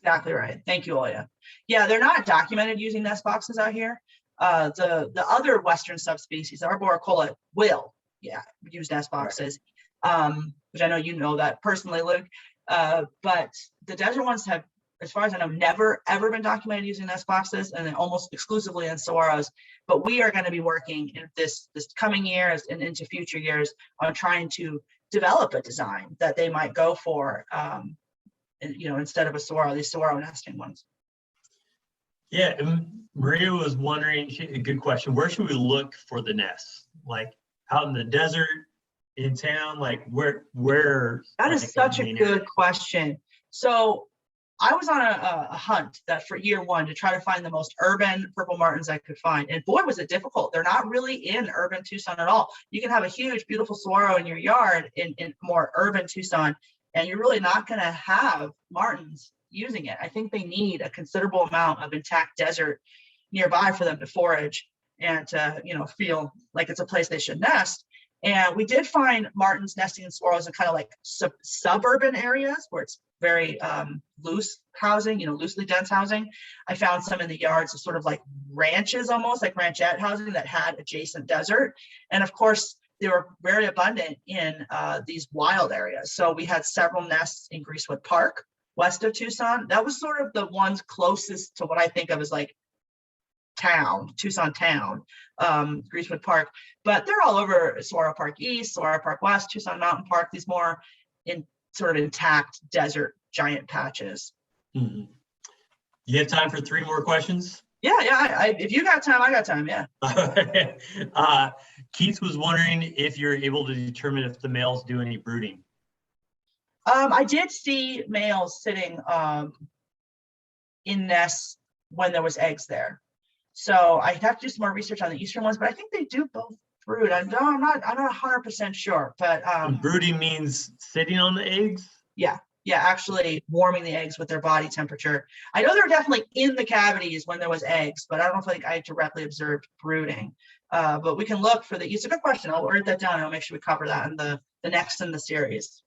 Exactly right. Thank you, Oya. Yeah, they're not documented using nest boxes out here. The other Western subspecies, the arboricola, will, use nest boxes, which I know you know that personally, Luke. But the desert ones have, as far as I know, never ever been documented using nest boxes, and then almost exclusively in saguaros. But we are going to be working in this coming years and into future years on trying to develop a design that they might go for. Instead of a saguaro, these saguaro nesting ones. Yeah, and Maria was wondering, a good question, where should we look for the nests? Like out in the desert, in town, like where? That is such a good question. So I was on a hunt that for year one to try to find the most urban purple martins I could find. And boy, was it difficult. They're not really in urban Tucson at all. You can have a huge, beautiful saguaro in your yard in more urban Tucson, and you're really not going to have martins using it. I think they need a considerable amount of intact desert nearby for them to forage and to, feel like it's a place they should nest. And we did find martins nesting in saguaros in kind of like suburban areas where it's very loose housing, loosely dense housing. I found some in the yards of sort of like ranches, almost like ranchette housing that had adjacent desert. And of course, they were very abundant in these wild areas. So we had several nests in Greasewood Park, west of Tucson. That was sort of the ones closest to what I think of as like Tucson town, Greasewood Park. But they're all over Saguaro Park East, Saguaro Park West, Tucson Mountain Park, these more in sort of intact desert giant patches. Mm-hmm. You have time for 3 more questions? Yeah. If you got time, I got time. Yeah. Keith was wondering if you're able to determine if the males do any brooding. I did see males sitting in nests when there was eggs there. So I have to do some more research on the eastern ones, but I think they do both brood. I'm not 100% sure, but brooding means sitting on the eggs. Yeah, actually warming the eggs with their body temperature. I know they're definitely in the cavities when there was eggs, but I don't think I directly observed brooding. But we can look for it's a good question. I'll write that down and I'll make sure we cover that in the next in the series.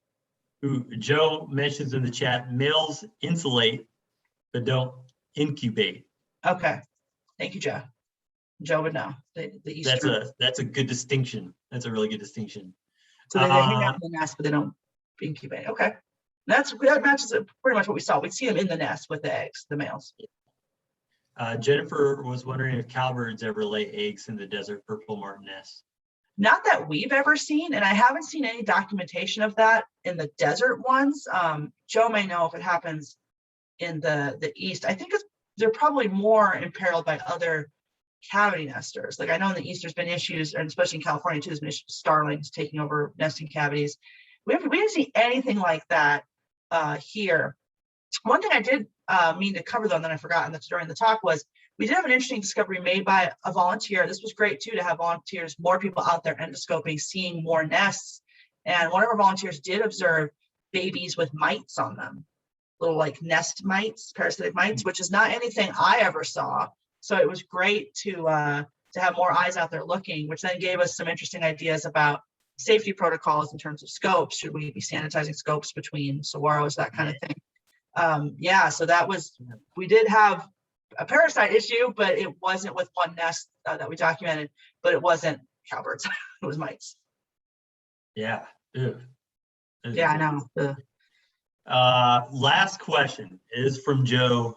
Joe mentions in the chat, males insulate, but don't incubate. Okay, thank you, Joe. Joe would know. The eastern. That's a good distinction. That's a really good distinction. So they hang out in the nest, but they don't incubate. Okay. That matches pretty much what we saw. We'd see them in the nest with the eggs, the males. Jennifer was wondering if cowbirds ever lay eggs in the desert purple martin nest. Not that we've ever seen, and I haven't seen any documentation of that in the desert ones. Joe may know if it happens in the east. I think they're probably more imperiled by other cavity nesters. Like I know in the east there's been issues, and especially in California too, there's been issues with starlings taking over nesting cavities. We didn't see anything like that here. One thing I did mean to cover though, and then I forgot, and that's during the talk, was we did have an interesting discovery made by a volunteer. This was great too, to have volunteers, more people out there endoscoping, seeing more nests. And one of our volunteers did observe babies with mites on them, little like nest mites, parasitic mites, which is not anything I ever saw. So it was great to have more eyes out there looking, which then gave us some interesting ideas about safety protocols in terms of scopes. Should we be sanitizing scopes between saguaros, that kind of thing? So that was, we did have a parasite issue, but it wasn't with one nest that we documented, but it wasn't cowbirds. It was mites. Yeah. Ew. Yeah, I know. Last question is from Joe.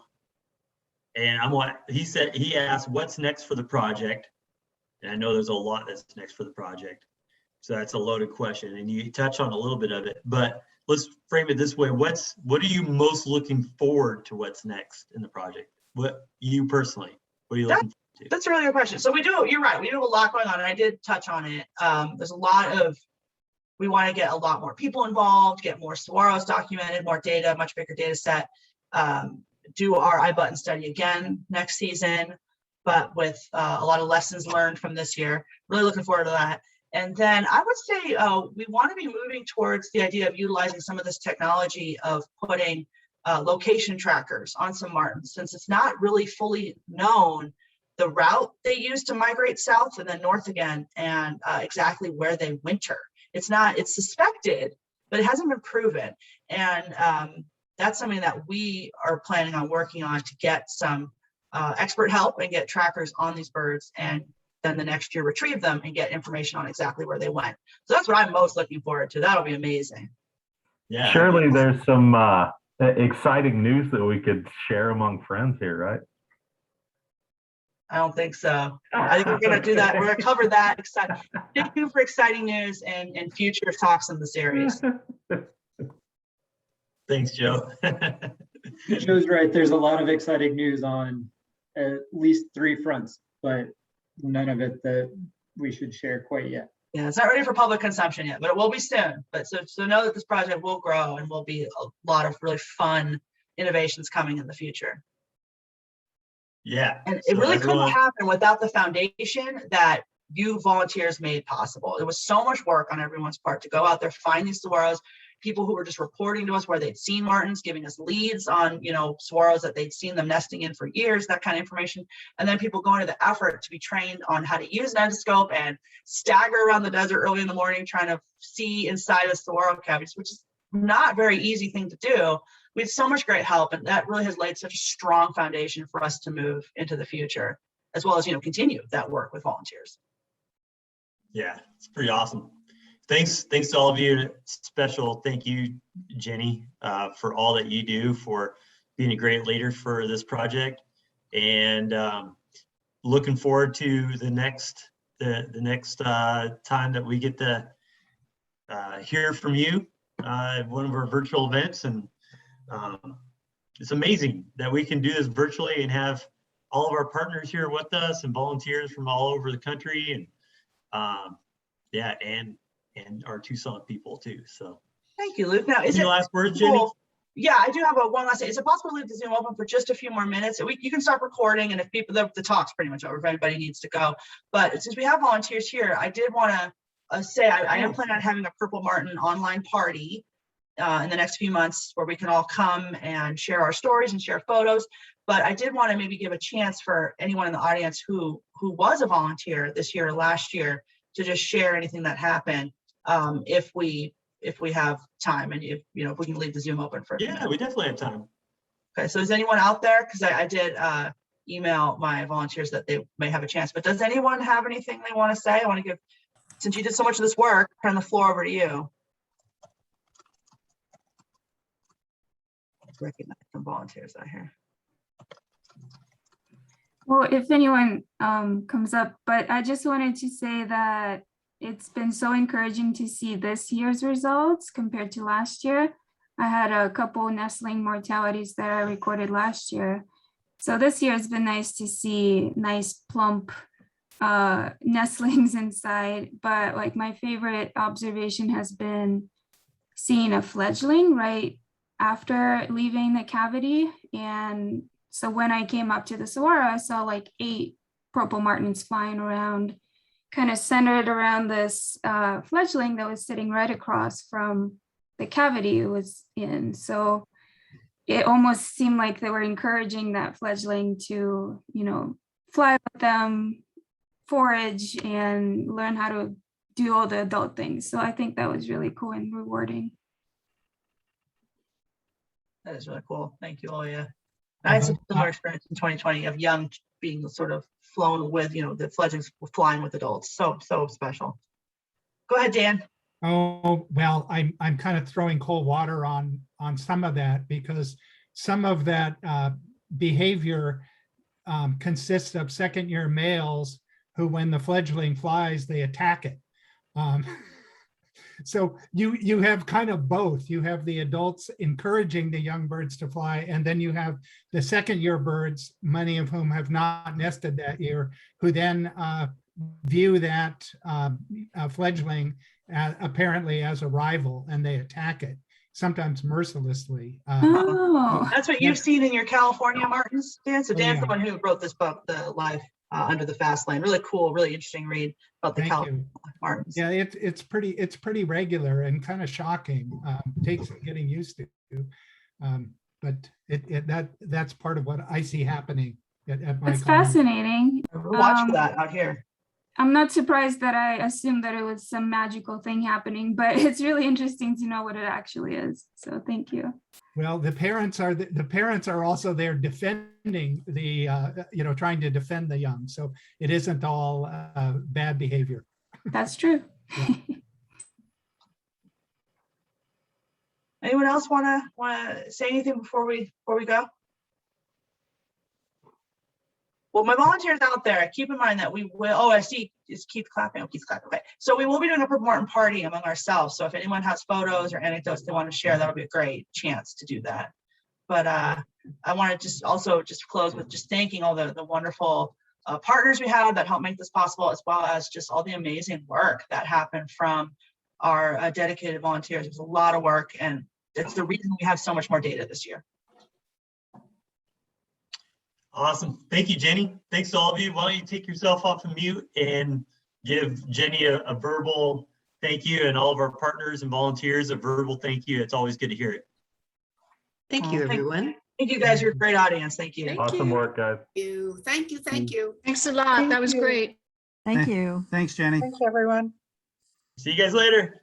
And he asked, what's next for the project? And I know there's a lot that's next for the project. So that's a loaded question, and you touch on a little bit of it, but let's frame it this way. What are you most looking forward to what's next in the project? What you personally, what are you looking forward to? That's a really good question. So you're right. We do have a lot going on, and I did touch on it. There's a lot we want to get a lot more people involved, get more saguaros documented, more data, much bigger data set, do our iButton study again next season, but with a lot of lessons learned from this year. Really looking forward to that. And then I would say we want to be moving towards the idea of utilizing some of this technology of putting location trackers on some martins, since it's not really fully known the route they use to migrate south and then north again, and exactly where they winter. It's suspected, but it hasn't been proven. And that's something that we are planning on working on to get some expert help and get trackers on these birds, and then the next year retrieve them and get information on exactly where they went. So that's what I'm most looking forward to. That'll be amazing. Yeah. Surely there's some exciting news that we could share among friends here, right? I don't think so. I think we're going to do that. We're going to cover that. Stay tuned for exciting news and future talks in the series. Thanks, Joe. Joe's right. There's a lot of exciting news on at least 3 fronts, but none of it that we should share quite yet. Yeah, it's not ready for public consumption yet, but it will be soon. But so know that this project will grow and will be a lot of really fun innovations coming in the future. Yeah. And it really couldn't happen without the foundation that you volunteers made possible. It was so much work on everyone's part to go out there, find these saguaros, people who were just reporting to us where they'd seen martins, giving us leads on, saguaros that they'd seen them nesting in for years, that kind of information. And then people going to the effort to be trained on how to use an endoscope and stagger around the desert early in the morning, trying to see inside of saguaro cavities, which is not a very easy thing to do. We had so much great help, and that really has laid such a strong foundation for us to move into the future, as well as, continue that work with volunteers. Yeah, it's pretty awesome. Thanks to all of you. Special thank you, Jennie, for all that you do, for being a great leader for this project, and looking forward to the next time that we get to hear from you at one of our virtual events. And it's amazing that we can do this virtually and have all of our partners here with us and volunteers from all over the country, and and our Tucson people too. So thank you, Luke. Now, any last words, Jennie? Yeah, I do have one last thing. Is it possible to leave the Zoom open for just a few more minutes? You can start recording, and if people, the talk's pretty much over if anybody needs to go. But since we have volunteers here, I did want to say I am planning on having a Purple Martin online party in the next few months, where we can all come and share our stories and share photos. But I did want to maybe give a chance for anyone in the audience who was a volunteer this year or last year to just share anything that happened, if we have time, and if we can leave the Zoom open for. Yeah, we definitely have time. Okay, so is anyone out there? Because I did email my volunteers that they may have a chance. But does anyone have anything they want to say? I want to give, since you did so much of this work, turn the floor over to you. Let's recognize some volunteers out here. Well, if anyone comes up, but I just wanted to say that it's been so encouraging to see this year's results compared to last year. I had a couple nestling mortalities that I recorded last year. So this year it's been nice to see nice plump nestlings inside. But like my favorite observation has been seeing a fledgling right after leaving the cavity. And so when I came up to the saguaro, I saw like 8 purple martins flying around, kind of centered around this fledgling that was sitting right across from the cavity it was in. So it almost seemed like they were encouraging that fledgling to, fly with them, forage, and learn how to do all the adult things. So I think that was really cool and rewarding. That is really cool. Thank you, Oya. I had some similar experience in 2020 of young being sort of flown with, the fledglings flying with adults. So special. Go ahead, Dan. Oh, well, I'm kind of throwing cold water on some of that, because some of that behavior consists of second-year males who, when the fledgling flies, they attack it. So you have kind of both. You have the adults encouraging the young birds to fly, and then you have the second-year birds, many of whom have not nested that year, who then view that fledgling apparently as a rival, and they attack it, sometimes mercilessly. That's what you've seen in your California martins, Dan. So Dan's yeah. the one who wrote this book, The Life Under the Fast Lane. Really cool, really interesting read about the California martins. Yeah, it's pretty regular and kind of shocking. Takes getting used to, but that's part of what I see happening at my. It's fascinating. Watch for that out here. I'm not surprised that I assumed that it was some magical thing happening, but it's really interesting to know what it actually is. So thank you. Well, the parents are also there defending the, trying to defend the young. So it isn't all bad behavior. That's true. Yeah. Anyone else want to say anything before we go? Well, my volunteers out there, keep in mind that we will, oh, I see, is Keith clapping? Oh, Keith's clapping, okay. So we will be doing a important party among ourselves. So if anyone has photos or anecdotes they want to share, that'll be a great chance to do that. But I want to just close with just thanking all the wonderful partners we have that help make this possible, as well as just all the amazing work that happened from our dedicated volunteers. It was a lot of work, and it's the reason we have so much more data this year. Awesome. Thank you, Jenny. Thanks to all of you. Why don't you take yourself off of mute and give Jenny a verbal thank you, and all of our partners and volunteers a verbal thank you. It's always good to hear it. Thank you, everyone. Thank you guys. You're a great audience. Thank you. Thank Awesome you. work, guys. Thank you. Thank you. Thanks a lot. That was great. Thank you. Thanks, Jenny. Thanks, everyone. See you guys later.